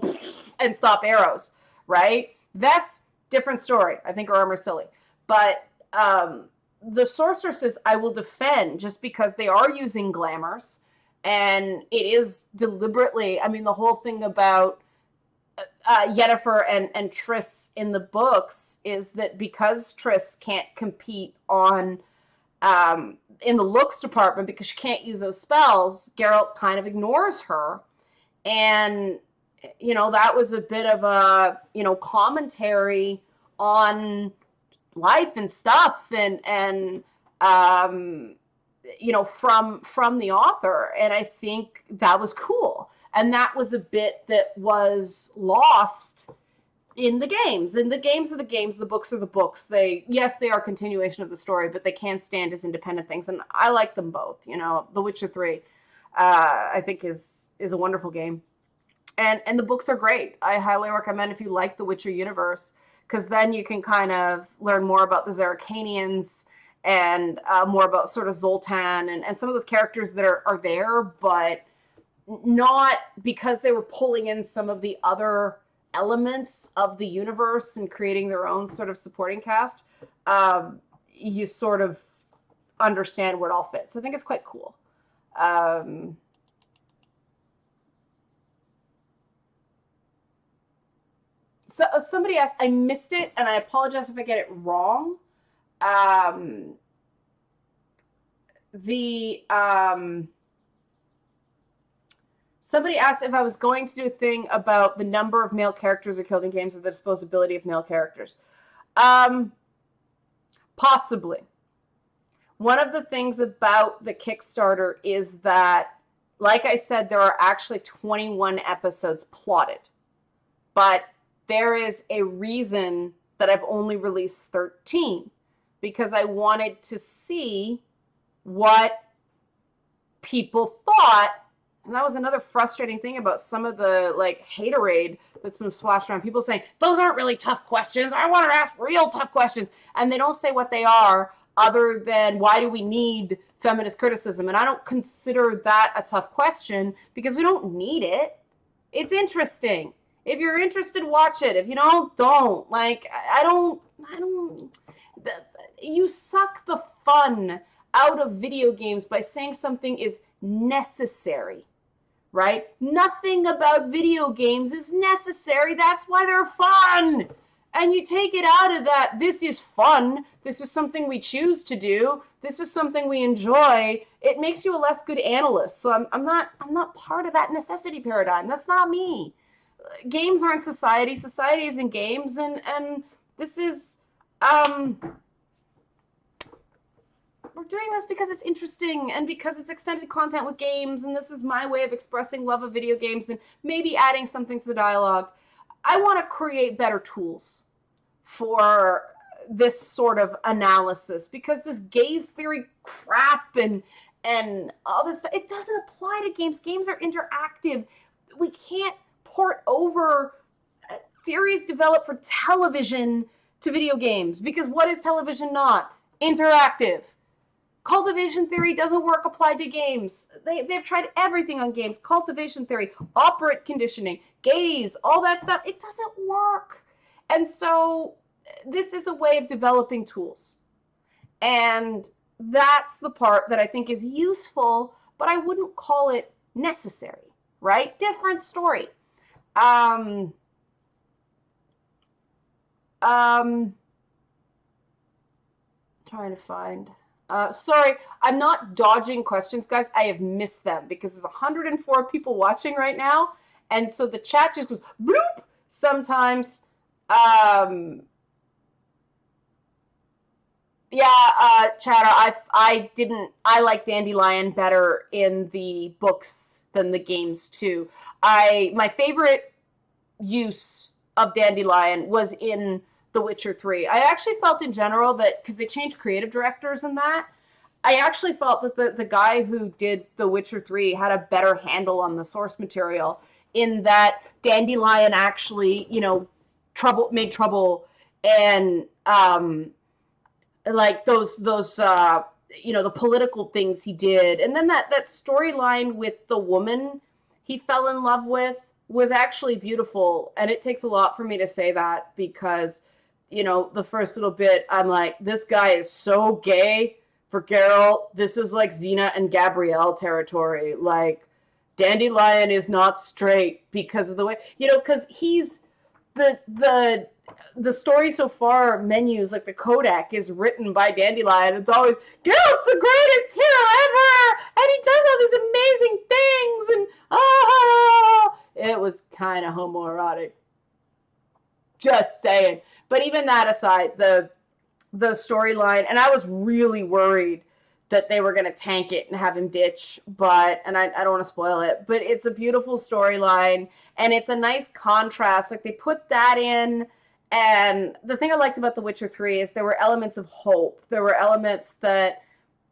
[SPEAKER 1] and stop arrows, right? That's different story. I think her armor's silly, but the sorceresses I will defend just because they are using glamours, and it is deliberately. I mean, the whole thing about Yennefer and Triss in the books is that because Triss can't compete on in the looks department because she can't use those spells, Geralt kind of ignores her. And, that was a bit of a, commentary on life and stuff and from the author. And I think that was cool. And that was a bit that was lost in the games. And the games are the games, the books are the books. They are a continuation of the story, but they can stand as independent things. And I like them both. The Witcher 3, I think is a wonderful game. And the books are great. I highly recommend if you like the Witcher universe, because then you can kind of learn more about the Zerrikanians and more about sort of Zoltan and some of those characters that are there, but not because they were pulling in some of the other elements of the universe and creating their own sort of supporting cast. You sort of understand where it all fits. I think it's quite cool. So somebody asked, I missed it, and I apologize if I get it wrong. Somebody asked if I was going to do a thing about the number of male characters are killed in games or the disposability of male characters. Possibly. One of the things about the Kickstarter is that, like I said, there are actually 21 episodes plotted. But there is a reason that I've only released 13, because I wanted to see what people thought. And that was another frustrating thing about some of the haterade that's been splashed around. People saying, those aren't really tough questions. I want to ask real tough questions. And they don't say what they are other than, why do we need feminist criticism? And I don't consider that a tough question because we don't need it. It's interesting. If you're interested, watch it. If you don't, don't. You suck the fun out of video games by saying something is necessary, right? Nothing about video games is necessary. That's why they're fun. And you take it out of that, this is fun. This is something we choose to do. This is something we enjoy. It makes you a less good analyst. So I'm not part of that necessity paradigm. That's not me. Games aren't society. Society isn't games. And this is, we're doing this because it's interesting and because it's extended content with games. And this is my way of expressing love of video games and maybe adding something to the dialogue. I want to create better tools for this sort of analysis, because this gaze theory crap and all this, it doesn't apply to games. Games are interactive. We can't port over theories developed for television to video games, because what is television not? Interactive. Cultivation theory doesn't work applied to games. They've tried everything on games. Cultivation theory, operant conditioning, gaze, all that stuff. It doesn't work. And so this is a way of developing tools. And that's the part that I think is useful, but I wouldn't call it necessary, right? Different story. Trying to find... sorry, I'm not dodging questions, guys. I have missed them because there's 104 people watching right now. And so the chat just goes bloop sometimes. Chatter, I like Dandelion better in the books than the games too. My favorite use of Dandelion was in The Witcher 3. I actually felt in general that, because they changed creative directors in that, I actually felt that the guy who did The Witcher 3 had a better handle on the source material, in that Dandelion actually, made trouble, and those the political things he did. And then that storyline with the woman he fell in love with was actually beautiful. And it takes a lot for me to say that, because the first little bit, I'm like, this guy is so gay for Geralt. This is like Xena and Gabrielle territory. Like, Dandelion is not straight because of the way, because he's the story so far, menus like the Kodak is written by Dandelion. It's always Geralt's the greatest hero ever, and he does all these amazing things, and it was kind of homoerotic. Just saying. But even that aside, the storyline, and I was really worried that they were going to tank it and have him ditch, and I don't want to spoil it, but it's a beautiful storyline, and it's a nice contrast. Like, they put that in, and the thing I liked about The Witcher 3 is there were elements of hope. There were elements that,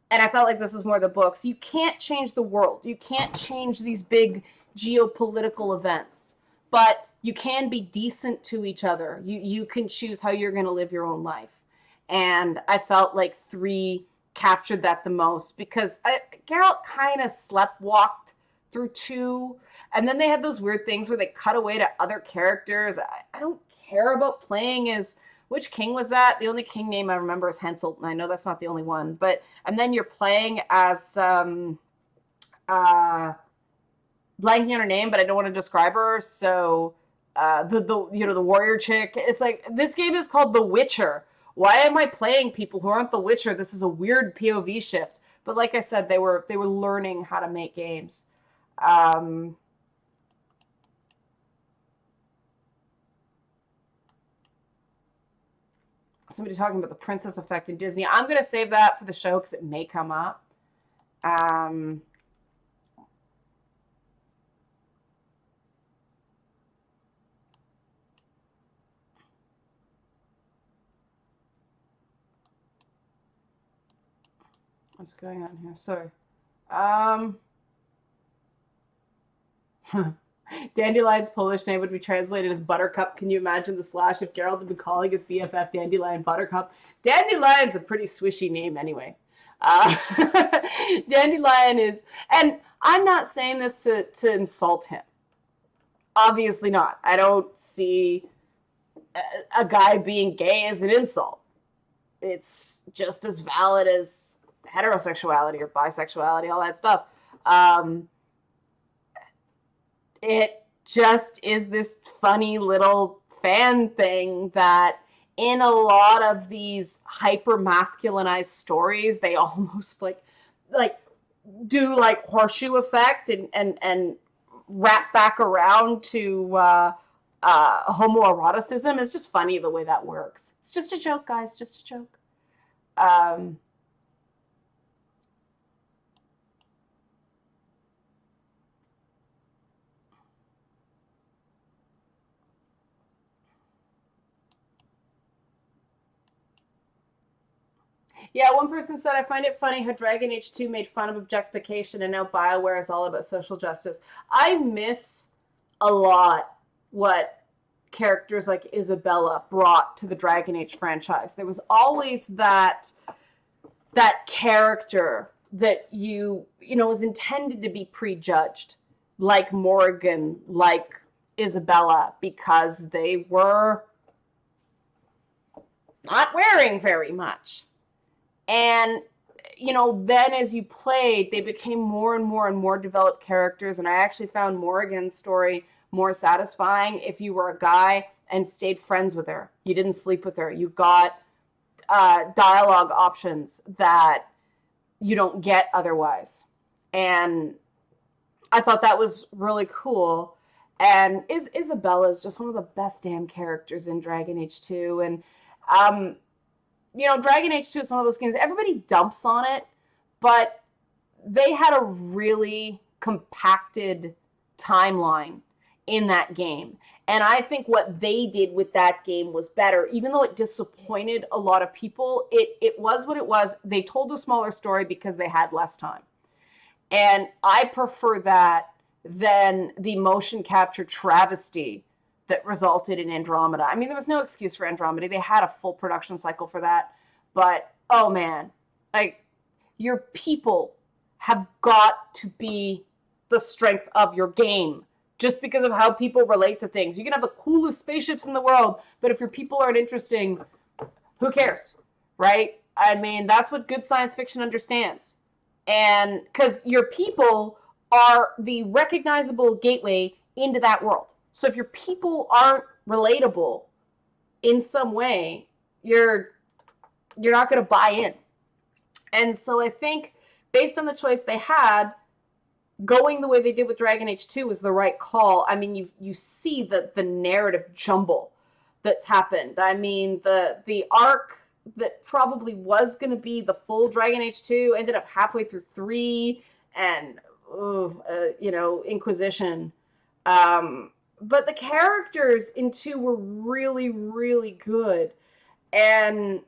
[SPEAKER 1] and I felt like this was more the books, you can't change the world. You can't change these big geopolitical events, but you can be decent to each other. You can choose how you're going to live your own life. And I felt like 3 captured that the most, because Geralt kind of sleptwalked through 2, and then they had those weird things where they cut away to other characters. I don't care about playing as, which king was that? The only king name I remember is Hansel, and I know that's not the only one, and then you're playing as blanking on her name, but I don't want to describe her, so the warrior chick. It's like, this game is called The Witcher. Why am I playing people who aren't The Witcher? This is a weird POV shift. But like I said, they were learning how to make games. Somebody talking about the princess effect in Disney. I'm going to save that for the show because it may come up. What's going on here? Sorry. Dandelion's Polish name would be translated as Buttercup. Can you imagine the slash if Geralt had been calling his BFF Dandelion Buttercup? Dandelion's a pretty swishy name anyway. Dandelion is, and I'm not saying this to insult him. Obviously not. I don't see a guy being gay as an insult. It's just as valid as heterosexuality or bisexuality, all that stuff. It just is this funny little fan thing that in a lot of these hyper masculinized stories, they almost like do like horseshoe effect and wrap back around to homoeroticism. It's just funny the way that works. It's just a joke, guys, just a joke. Yeah, one person said, I find it funny how Dragon Age 2 made fun of objectification and now BioWare is all about social justice. I miss a lot what characters like Isabella brought to the Dragon Age franchise. There was always that character that was intended to be prejudged, like Morrigan, like Isabella, because they were not wearing very much. And, then as you played, they became more and more and more developed characters. And I actually found Morrigan's story more satisfying if you were a guy and stayed friends with her. You didn't sleep with her. You got dialogue options that you don't get otherwise. And I thought that was really cool. And Isabella is just one of the best damn characters in Dragon Age 2. And, Dragon Age 2 is one of those games, everybody dumps on it, but they had a really compacted timeline in that game. And I think what they did with that game was better. Even though it disappointed a lot of people, it was what it was. They told a smaller story because they had less time. And I prefer that than the motion capture travesty that resulted in Andromeda. I mean, there was no excuse for Andromeda. They had a full production cycle for that. But, oh man, like, your people have got to be the strength of your game just because of how people relate to things. You can have the coolest spaceships in the world, but if your people aren't interesting, who cares, right? I mean, that's what good science fiction understands. And because your people are the recognizable gateway into that world. So if your people aren't relatable in some way, you're not going to buy in. And so I think based on the choice they had, going the way they did with Dragon Age 2 was the right call. I mean, you see the narrative jumble that's happened. I mean, the arc that probably was going to be the full Dragon Age 2 ended up halfway through 3, and Inquisition. But the characters in 2 were really, really good. And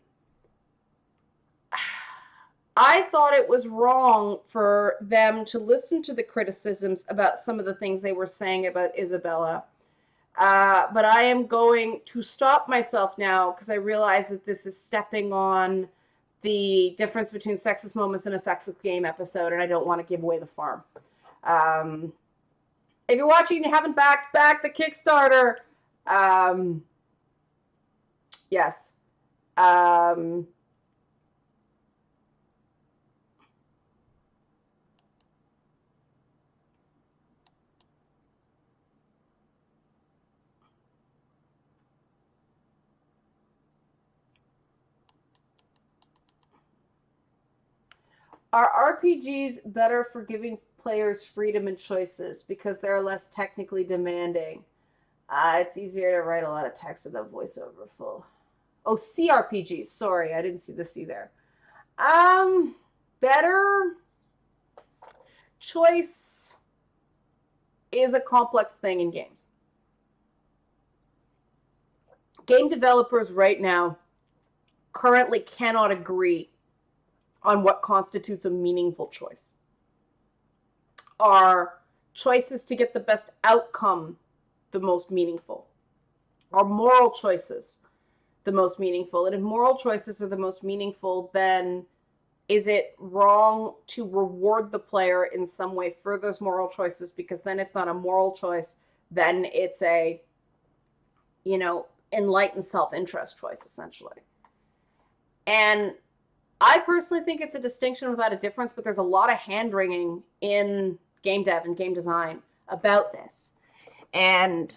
[SPEAKER 1] I thought it was wrong for them to listen to the criticisms about some of the things they were saying about Isabella. But I am going to stop myself now because I realize that this is stepping on the difference between sexist moments in a sexist game episode, and I don't want to give away the farm. If you're watching and you haven't back the Kickstarter, yes. Are RPGs better for giving players freedom and choices because they're less technically demanding? It's easier to write a lot of text without voiceover full. Oh, CRPGs. Sorry, I didn't see the C there. Better choice is a complex thing in games. Game developers right now currently cannot agree on what constitutes a meaningful choice. Are choices to get the best outcome the most meaningful? Are moral choices the most meaningful? And if moral choices are the most meaningful, then is it wrong to reward the player in some way for those moral choices? Because then it's not a moral choice, then it's a, enlightened self-interest choice, essentially. And I personally think it's a distinction without a difference, but there's a lot of hand-wringing in game dev and game design about this. And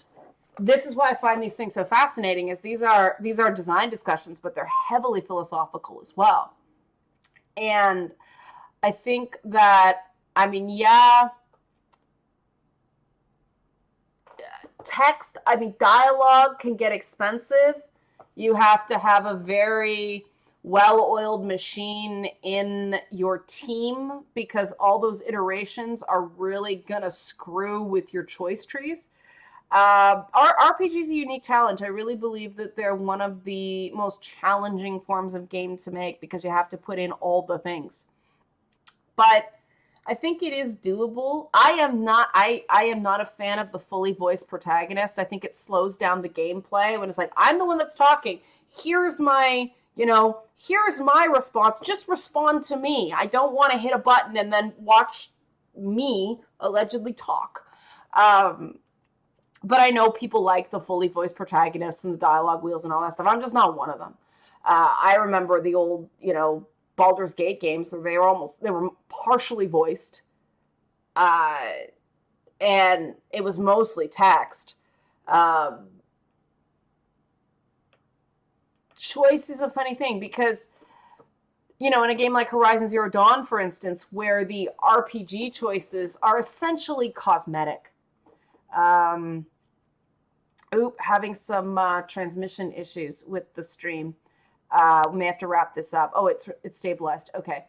[SPEAKER 1] this is why I find these things so fascinating, is these are design discussions, but they're heavily philosophical as well. And I think that, dialogue can get expensive. You have to have a very well-oiled machine in your team because all those iterations are really gonna screw with your choice trees. Our RPG is a unique talent. I really believe that they're one of the most challenging forms of game to make because you have to put in all the things. But I think it is doable. I am not a fan of the fully voiced protagonist. I think it slows down the gameplay when it's like, I'm the one that's talking. Here's my response. Just respond to me. I don't want to hit a button and then watch me allegedly talk. But I know people like the fully voiced protagonists and the dialogue wheels and all that stuff. I'm just not one of them. I remember the old, Baldur's Gate games, so they were partially voiced. And it was mostly text. Choice is a funny thing because, in a game like Horizon Zero Dawn, for instance, where the RPG choices are essentially cosmetic. Having some transmission issues with the stream. We may have to wrap this up. Oh, it's stabilized. Okay.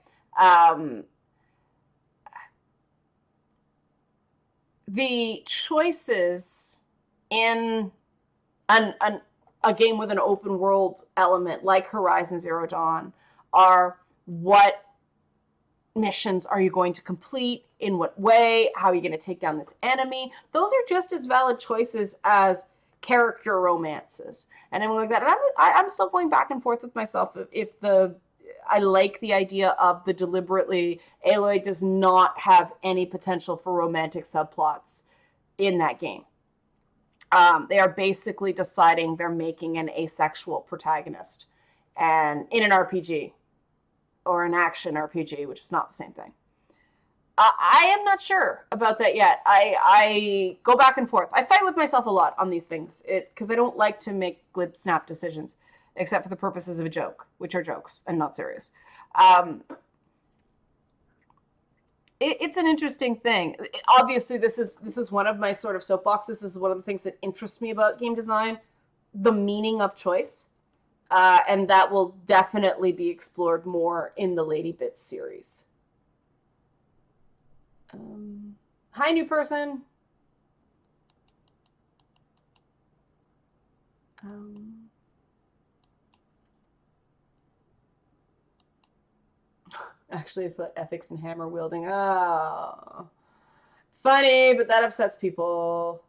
[SPEAKER 1] The choices in a game with an open world element like Horizon Zero Dawn are what missions are you going to complete, in what way, how are you going to take down this enemy. Those are just as valid choices as character romances and everything like that. And I'm still going back and forth with myself I like the idea of the deliberately Aloy does not have any potential for romantic subplots in that game. They are basically deciding they're making an asexual protagonist, and in an RPG or an action RPG, which is not the same thing. I am not sure about that yet. I go back and forth. I fight with myself a lot on these things because I don't like to make glib snap decisions, except for the purposes of a joke, which are jokes and not serious. Um, it's an interesting thing. Obviously, this is one of my sort of soapboxes. This is one of the things that interests me about game design, the meaning of choice, and that will definitely be explored more in the Lady Bits series. Hi, new person. Actually, I put ethics and hammer wielding. Oh, funny, but that upsets people.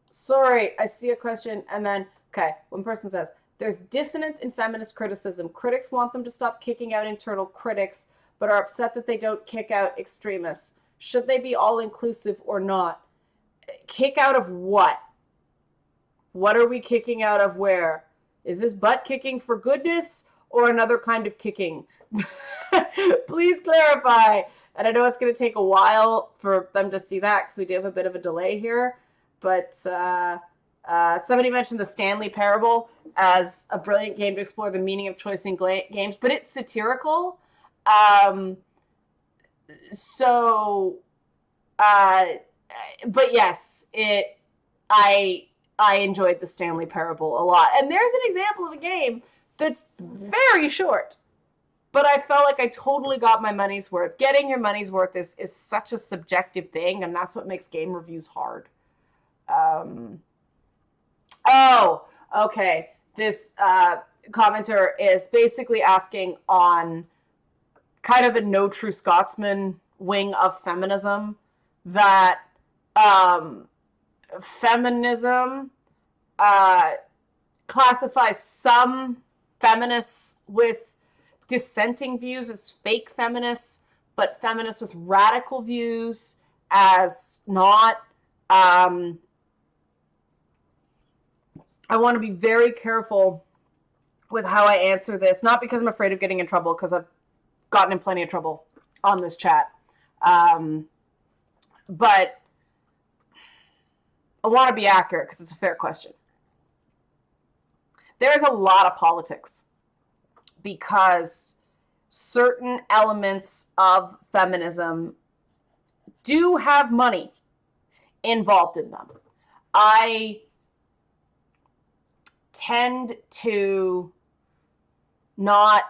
[SPEAKER 1] Sorry, I see a question, and then, okay, one person says, there's dissonance in feminist criticism. Critics want them to stop kicking out internal critics, but are upset that they don't kick out extremists. Should they be all-inclusive or not? Kick out of what? What are we kicking out of where? Is this butt kicking for goodness or another kind of kicking? Please clarify. And I know it's going to take a while for them to see that because we do have a bit of a delay here. But somebody mentioned the Stanley Parable as a brilliant game to explore the meaning of choice in games, but it's satirical. But yes, I enjoyed the Stanley Parable a lot. And there's an example of a game that's very short, but I felt like I totally got my money's worth. Getting your money's worth is such a subjective thing, and that's what makes game reviews hard. Okay. This commenter is basically asking on kind of the No True Scotsman wing of feminism that feminism classifies some feminists with dissenting views as fake feminists, but feminists with radical views as not. I want to be very careful with how I answer this, not because I'm afraid of getting in trouble, because I've gotten in plenty of trouble on this chat. But I want to be accurate because it's a fair question. There's a lot of politics because certain elements of feminism do have money involved in them. I tend to not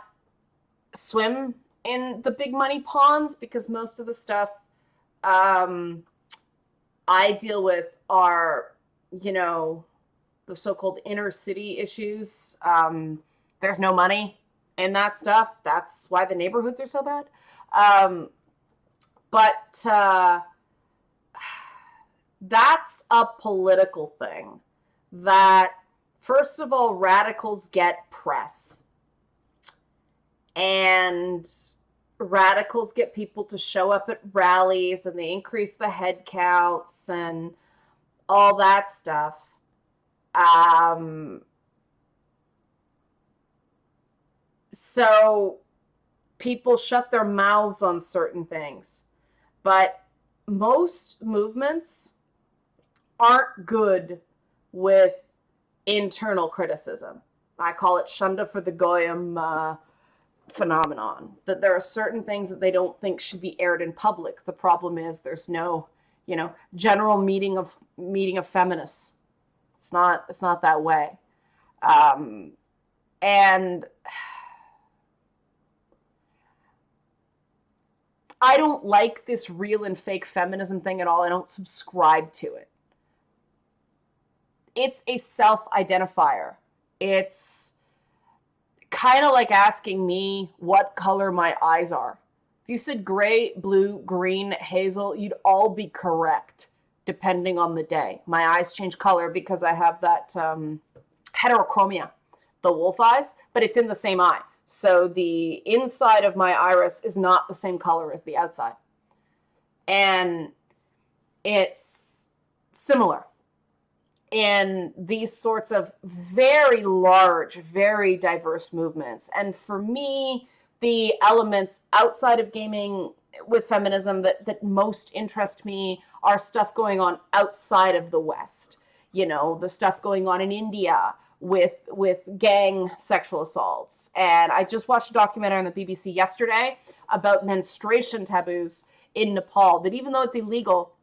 [SPEAKER 1] swim in the big money ponds because most of the stuff I deal with are, the so-called inner city issues. There's no money in that stuff. That's why the neighborhoods are so bad. But that's a political thing that, first of all, radicals get press. And radicals get people to show up at rallies, and they increase the head counts and all that stuff. So people shut their mouths on certain things. But most movements aren't good with internal criticism. I call it Shunda for the Goyim phenomenon, that there are certain things that they don't think should be aired in public. The problem is there's no, general meeting of feminists. It's not that way. And I don't like this real and fake feminism thing at all. I don't subscribe to it. It's a self-identifier. It's kind of like asking me what color my eyes are. If you said gray, blue, green, hazel, you'd all be correct, depending on the day. My eyes change color because I have that heterochromia, the wolf eyes, but it's in the same eye. So the inside of my iris is not the same color as the outside. And it's similar. in these sorts of very large, very diverse movements. And for me, the elements outside of gaming with feminism that most interest me are stuff going on outside of the West. You know, the stuff going on in India with gang sexual assaults. And I just watched a documentary on the BBC yesterday about menstruation taboos in Nepal, that even though it's illegal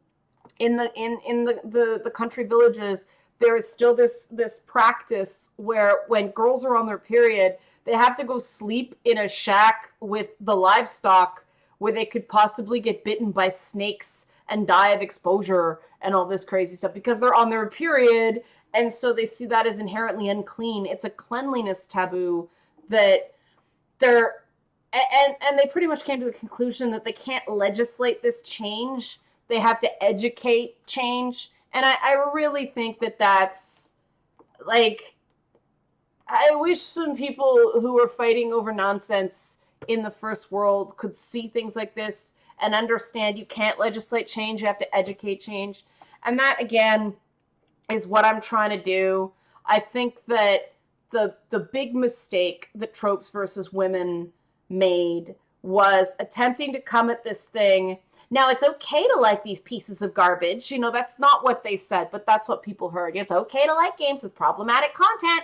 [SPEAKER 1] in the country villages, there is still this practice where when girls are on their period, they have to go sleep in a shack with the livestock where they could possibly get bitten by snakes and die of exposure and all this crazy stuff because they're on their period. And so they see that as inherently unclean. It's a cleanliness taboo that they're, and they pretty much came to the conclusion that they can't legislate this change. They have to educate change. And I really think that that's, like, I wish some people who are fighting over nonsense in the first world could see things like this and understand you can't legislate change, you have to educate change. And that, again, is what I'm trying to do. I think that the big mistake that Tropes versus Women made was attempting to come at this thing. Now, it's okay to like these pieces of garbage. You know, that's not what they said, but that's what people heard. It's okay to like games with problematic content,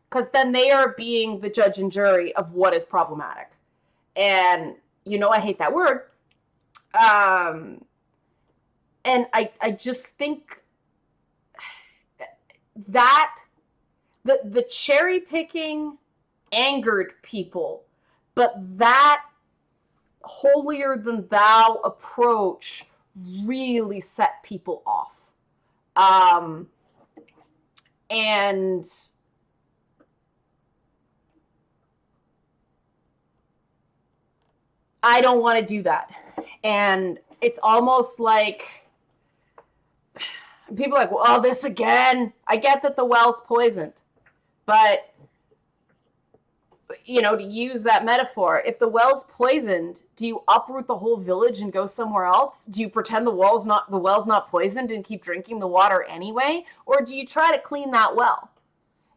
[SPEAKER 1] because then they are being the judge and jury of what is problematic. And, you know, I hate that word. And I just think that the cherry picking angered people, but that holier than thou approach really set people off. And I don't want to do that. And it's almost like people are like, well, this again. I get that the well's poisoned, but, you know, to use that metaphor, if the well's poisoned, do you uproot the whole village and go somewhere else? Do you pretend the well's not poisoned and keep drinking the water anyway? Or do you try to clean that well?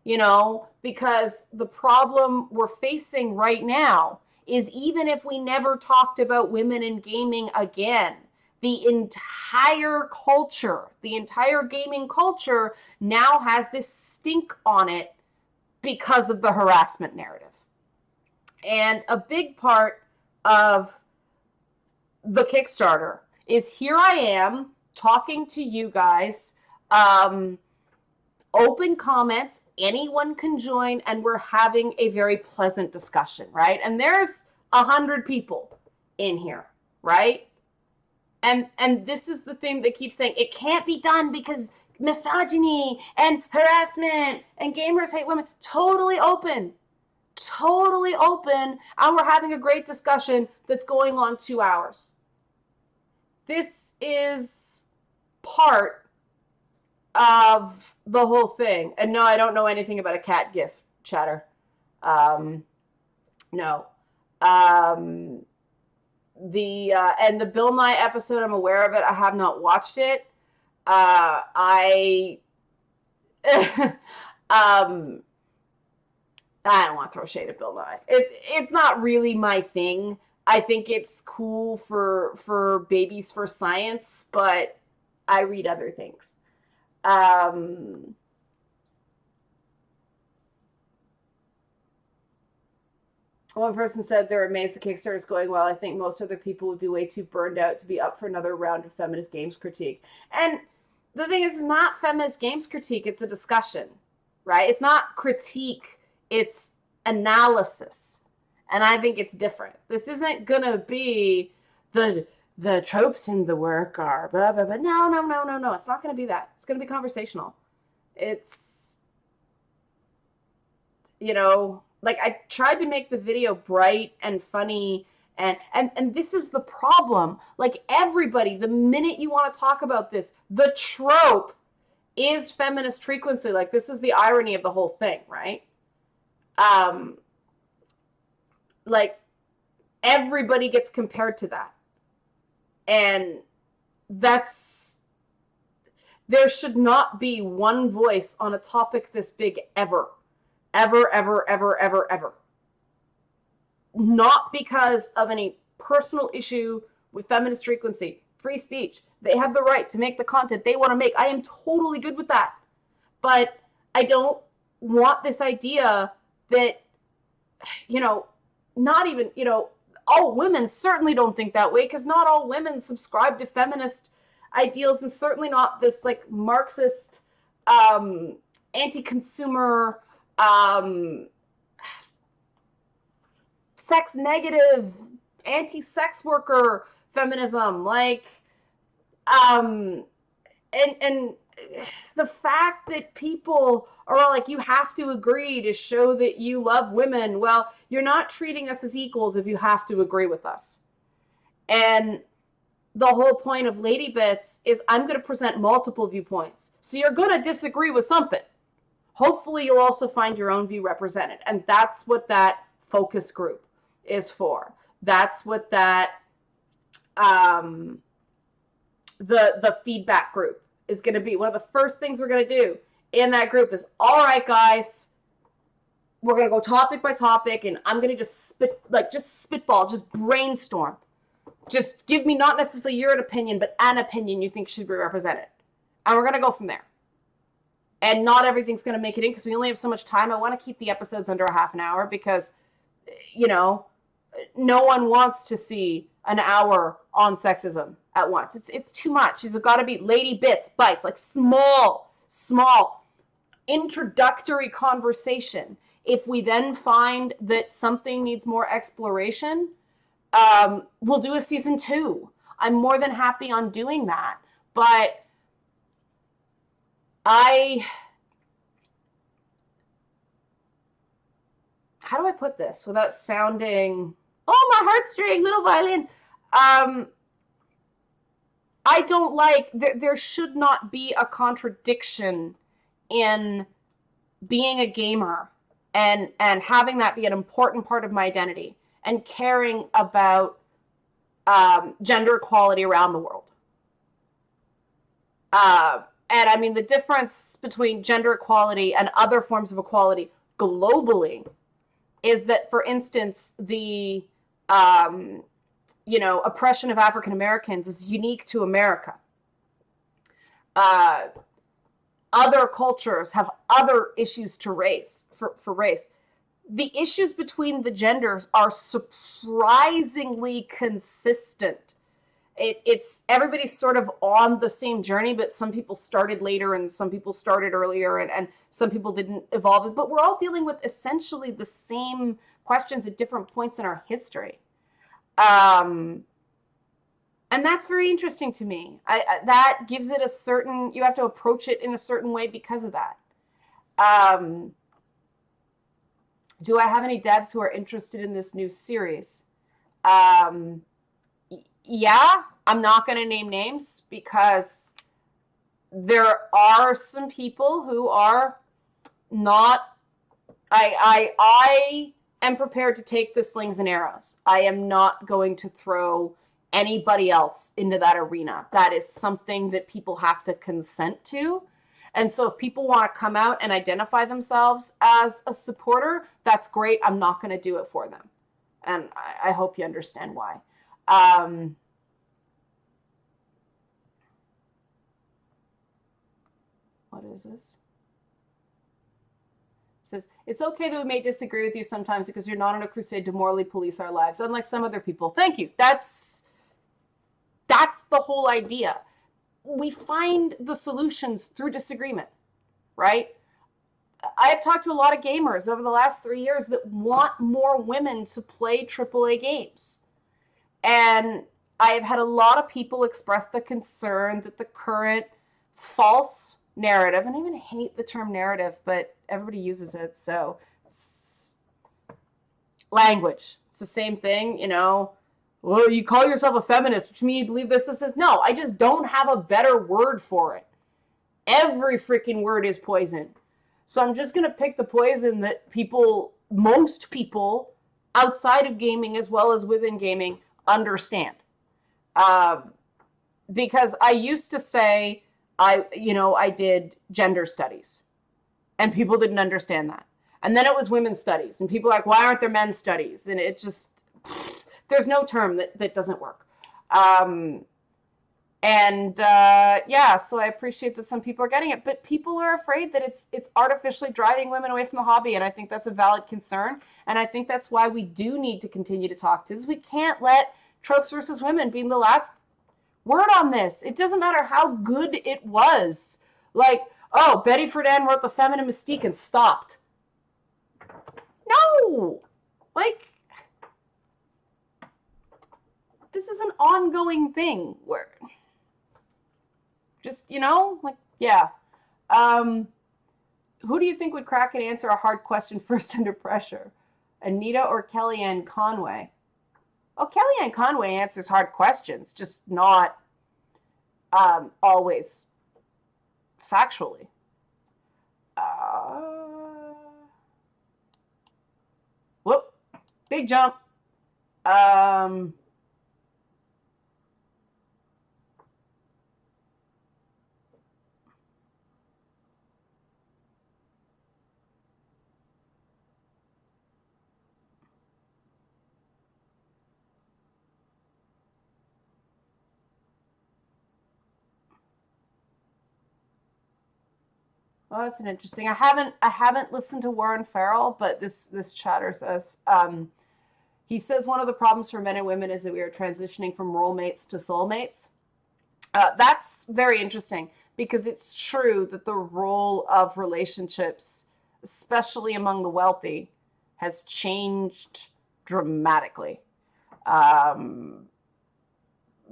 [SPEAKER 1] You know, because the problem we're facing right now is, even if we never talked about women in gaming again, the entire culture, the entire gaming culture now has this stink on it because of the harassment narrative. And a big part of the Kickstarter is, here I am talking to you guys, open comments, anyone can join, and we're having a very pleasant discussion, right? And there's 100 people in here, right? And this is the thing they keep saying, it can't be done because misogyny and harassment and gamers hate women. Totally open, and we're having a great discussion that's going on 2 hours. This is part of the whole thing. And no, I don't know anything about a cat gif, chatter. No. And the Bill Nye episode, I'm aware of it. I have not watched it. I don't want to throw shade at Bill Nye. It's not really my thing. I think it's cool for babies for science, but I read other things. One person said they're amazed the Kickstarter is going well. I think most other people would be way too burned out to be up for another round of feminist games critique. And the thing is, it's not feminist games critique. It's a discussion, right? It's not critique. It's analysis. And I think it's different. This isn't going to be the tropes in the work are blah, blah, blah. No. It's not going to be that. It's going to be conversational. It's, you know, like, I tried to make the video bright and funny, and this is the problem. Like, everybody, the minute you want to talk about this, the trope is feminist frequency. Like, this is the irony of the whole thing, right? Like, everybody gets compared to that. And that's There should not be one voice on a topic this big ever. Ever, ever, ever, ever, ever. Not because of any personal issue with feminist frequency, free speech. They have the right to make the content they want to make. I am totally good with that. But I don't want this idea that, not even, all women certainly don't think that way, because not all women subscribe to feminist ideals, and certainly not this like Marxist, anti-consumer, sex negative, anti-sex worker feminism. And the fact that people are all like, you have to agree to show that you love women. Well, you're not treating us as equals if you have to agree with us. And the whole point of Lady Bits is I'm going to present multiple viewpoints. So you're going to disagree with something. Hopefully you'll also find your own view represented. And that's what that focus group is for. That's what that, the feedback group is going to be. One of the first things we're going to do in that group is, all right, guys, we're going to go topic by topic, and I'm going to just spitball, just brainstorm. Just give me not necessarily your opinion, but an opinion you think should be represented. And we're going to go from there. And not everything's going to make it in because we only have so much time. I want to keep the episodes under a half an hour because, no one wants to see an hour on sexism at once. It's too much. It's got to be Lady Bits, bites, like small introductory conversation. If we then find that something needs more exploration, we'll do a season 2. I'm more than happy on doing that. But how do I put this without sounding, oh, my heartstring, little violin. I don't like, there should not be a contradiction in being a gamer and having that be an important part of my identity and caring about gender equality around the world. And I mean, the difference between gender equality and other forms of equality globally is that, for instance, the oppression of African Americans is unique to America. Other cultures have other issues to race for race. The issues between the genders are surprisingly consistent. It's everybody's sort of on the same journey, but some people started later and some people started earlier and some people didn't evolve it. But we're all dealing with essentially the same questions at different points in our history. And that's very interesting to me. That gives it a certain, you have to approach it in a certain way because of that. Do I have any devs who are interested in this new series? Yeah, I'm not going to name names because there are some people who are not, I am prepared to take the slings and arrows. I am not going to throw anybody else into that arena. That is something that people have to consent to. And so if people want to come out and identify themselves as a supporter, that's great. I'm not going to do it for them. And I hope you understand why. What is this? It says, it's okay that we may disagree with you sometimes because you're not on a crusade to morally police our lives, unlike some other people. Thank you. That's the whole idea. We find the solutions through disagreement, right? I've talked to a lot of gamers over the last 3 years that want more women to play AAA games. And I have had a lot of people express the concern that the current false narrative, and I even hate the term narrative, but everybody uses it, so it's language. It's the same thing, well, you call yourself a feminist, which means you believe this. No, I just don't have a better word for it. Every freaking word is poison. So I'm just going to pick the poison that most people outside of gaming as well as within gaming understand. Because I used to say, I did gender studies, and people didn't understand that. And then it was women's studies, and people were like, why aren't there men's studies? And it just, there's no term that doesn't work. Yeah, so I appreciate that some people are getting it, but people are afraid that it's artificially driving women away from the hobby, and I think that's a valid concern, and I think that's why we do need to continue to talk to this. We can't let tropes versus women being the last word on this. It doesn't matter how good it was. Like, oh, Betty Friedan wrote The Feminine Mystique and stopped. No! Like, this is an ongoing thing where just, like, yeah. Who do you think would crack and answer a hard question first under pressure? Anita or Kellyanne Conway? Oh, Kellyanne Conway answers hard questions, just not always factually. Whoop, big jump. Well, that's an interesting. I haven't listened to Warren Farrell, but this chatter says he says one of the problems for men and women is that we are transitioning from role mates to soulmates. That's very interesting because it's true that the role of relationships, especially among the wealthy, has changed dramatically.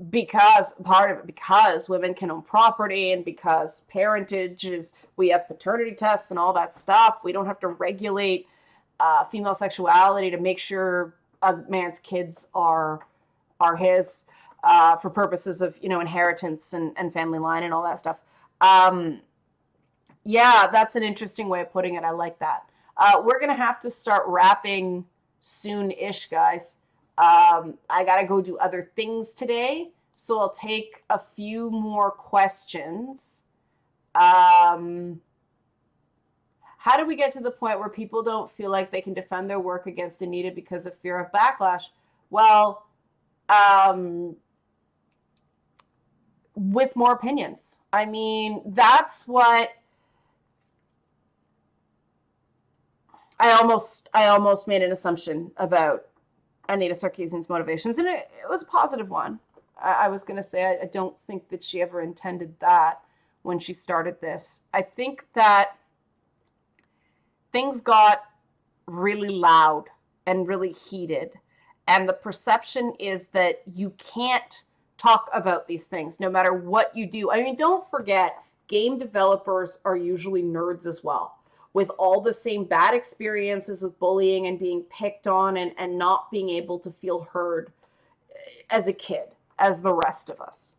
[SPEAKER 1] Because women can own property, and because parentage is, we have paternity tests and all that stuff. We don't have to regulate female sexuality to make sure a man's kids are his for purposes of inheritance and family line and all that stuff. Yeah, that's an interesting way of putting it. I like that. We're gonna have to start wrapping soon-ish, guys. I gotta go do other things today, so I'll take a few more questions. How do we get to the point where people don't feel like they can defend their work against Anita because of fear of backlash? Well, with more opinions. I mean, that's what I almost made an assumption about Anita Sarkeesian's motivations, and it was a positive one. I was going to say I don't think that she ever intended that when she started this. I think that things got really loud and really heated, and the perception is that you can't talk about these things no matter what you do. I mean, don't forget, game developers are usually nerds as well, with all the same bad experiences with bullying and being picked on and not being able to feel heard as a kid, as the rest of us.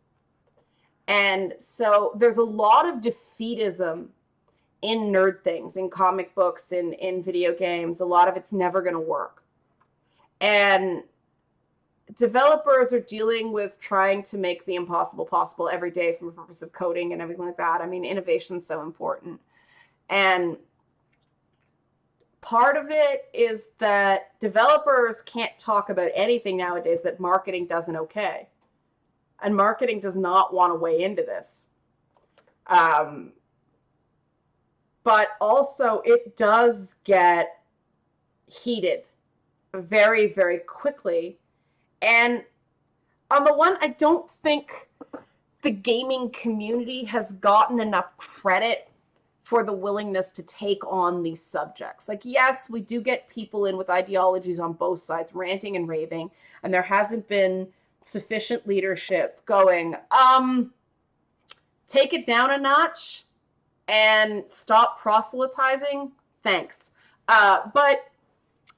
[SPEAKER 1] And so there's a lot of defeatism in nerd things, in comic books, in video games. A lot of it's never going to work. And developers are dealing with trying to make the impossible possible every day from the purpose of coding and everything like that. I mean, innovation's so important. And part of it is that developers can't talk about anything nowadays that marketing doesn't okay. And marketing does not want to weigh into this. But also it does get heated very, very quickly. And on the one, I don't think the gaming community has gotten enough credit for the willingness to take on these subjects. Like, yes, we do get people in with ideologies on both sides, ranting and raving, and there hasn't been sufficient leadership going, take it down a notch and stop proselytizing. Thanks. But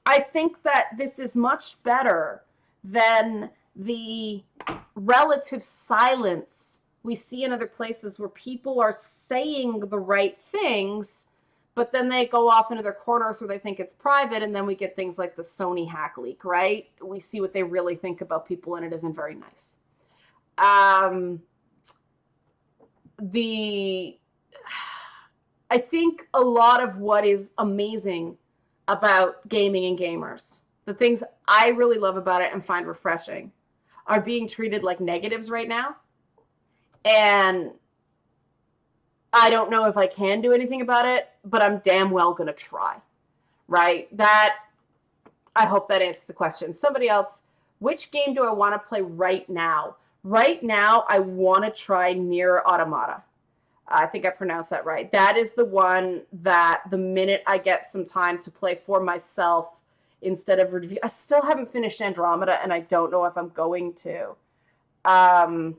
[SPEAKER 1] I think that this is much better than the relative silence we see in other places where people are saying the right things, but then they go off into their corners where they think it's private, and then we get things like the Sony hack leak, right? We see what they really think about people, and it isn't very nice. I think a lot of what is amazing about gaming and gamers, the things I really love about it and find refreshing, are being treated like negatives right now. And I don't know if I can do anything about it, but I'm damn well going to try. Right? I hope that answers the question. Somebody else, which game do I want to play right now? Right now, I want to try Nier Automata. I think I pronounced that right. That is the one that the minute I get some time to play for myself instead of review, I still haven't finished Andromeda, and I don't know if I'm going to. But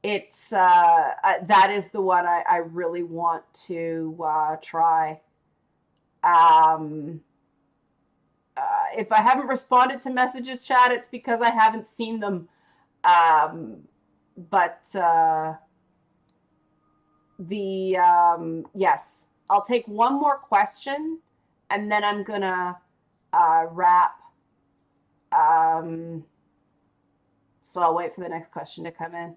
[SPEAKER 1] it's that is the one I really want to try. If I haven't responded to messages, chat, it's because I haven't seen them. Yes, I'll take one more question, and then I'm gonna wrap. So I'll wait for the next question to come in.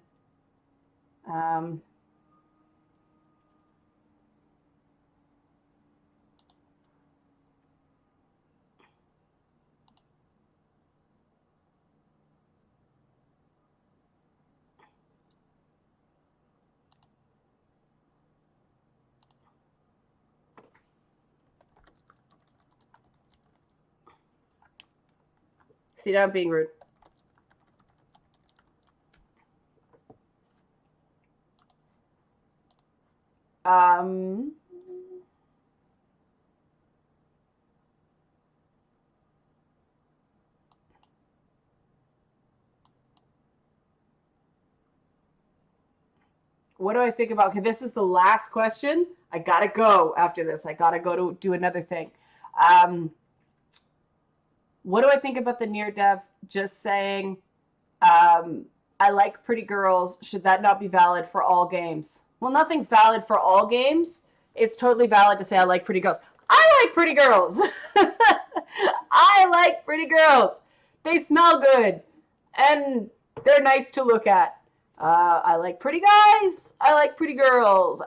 [SPEAKER 1] See, now I'm being rude. What do I think about? Okay, this is the last question. I gotta go after this. I gotta go to do another thing. What do I think about the Nier dev just saying, I like pretty girls. Should that not be valid for all games? Well, nothing's valid for all games. It's totally valid to say I like pretty girls. I like pretty girls. I like pretty girls. They smell good, and they're nice to look at. I like pretty guys. I like pretty girls.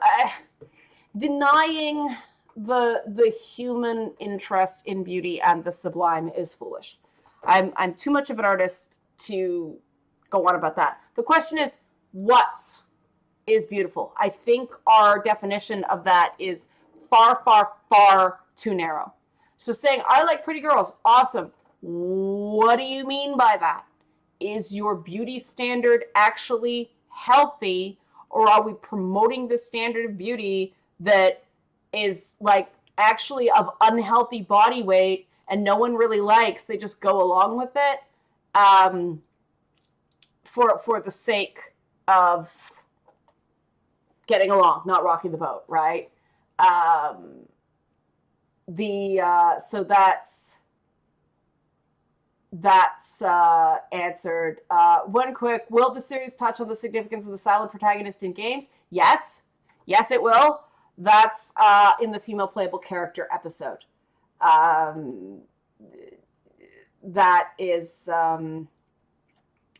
[SPEAKER 1] Denying the human interest in beauty and the sublime is foolish. I'm too much of an artist to go on about that. The question is, what is beautiful? I think our definition of that is far, far, far too narrow. So saying, I like pretty girls, awesome. What do you mean by that? Is your beauty standard actually healthy, or are we promoting the standard of beauty that is like actually of unhealthy body weight and no one really likes? They just go along with it for the sake of getting along, not rocking the boat, right? So that's answered. One quick, will the series touch on the significance of the silent protagonist in games? Yes, it will. That's in the female playable character episode. That is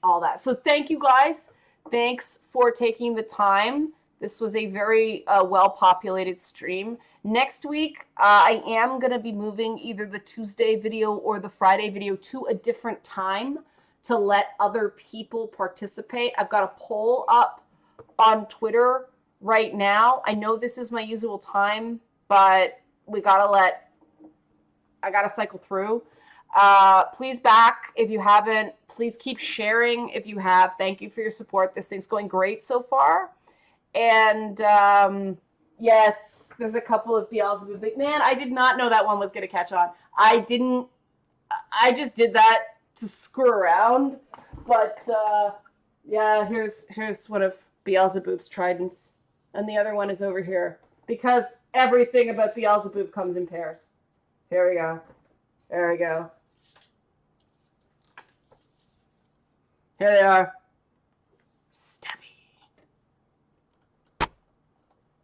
[SPEAKER 1] all that. So thank you guys. Thanks for taking the time. This was a very well-populated stream. Next week, I am going to be moving either the Tuesday video or the Friday video to a different time to let other people participate. I've got a poll up on Twitter right now. I know this is my usual time, but I got to cycle through. Please back if you haven't. Please keep sharing if you have. Thank you for your support. This thing's going great so far. And yes, there's a couple of Beelzebub. Man, I did not know that one was going to catch on. I just did that to screw around. But yeah, here's one of Beelzebub's tridents. And the other one is over here. Because everything about Beelzebub comes in pairs. Here we go. There we go. Here they are. Stabby.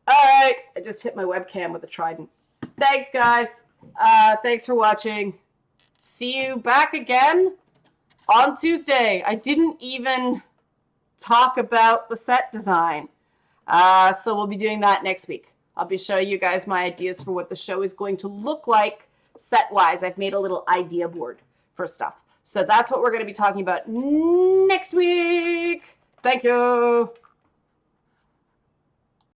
[SPEAKER 1] All right. I just hit my webcam with a trident. Thanks, guys. Thanks for watching. See you back again on Tuesday. I didn't even talk about the set design. So we'll be doing that next week. I'll be showing you guys my ideas for what the show is going to look like set-wise. I've made a little idea board for stuff. So that's what we're going to be talking about next week. Thank you.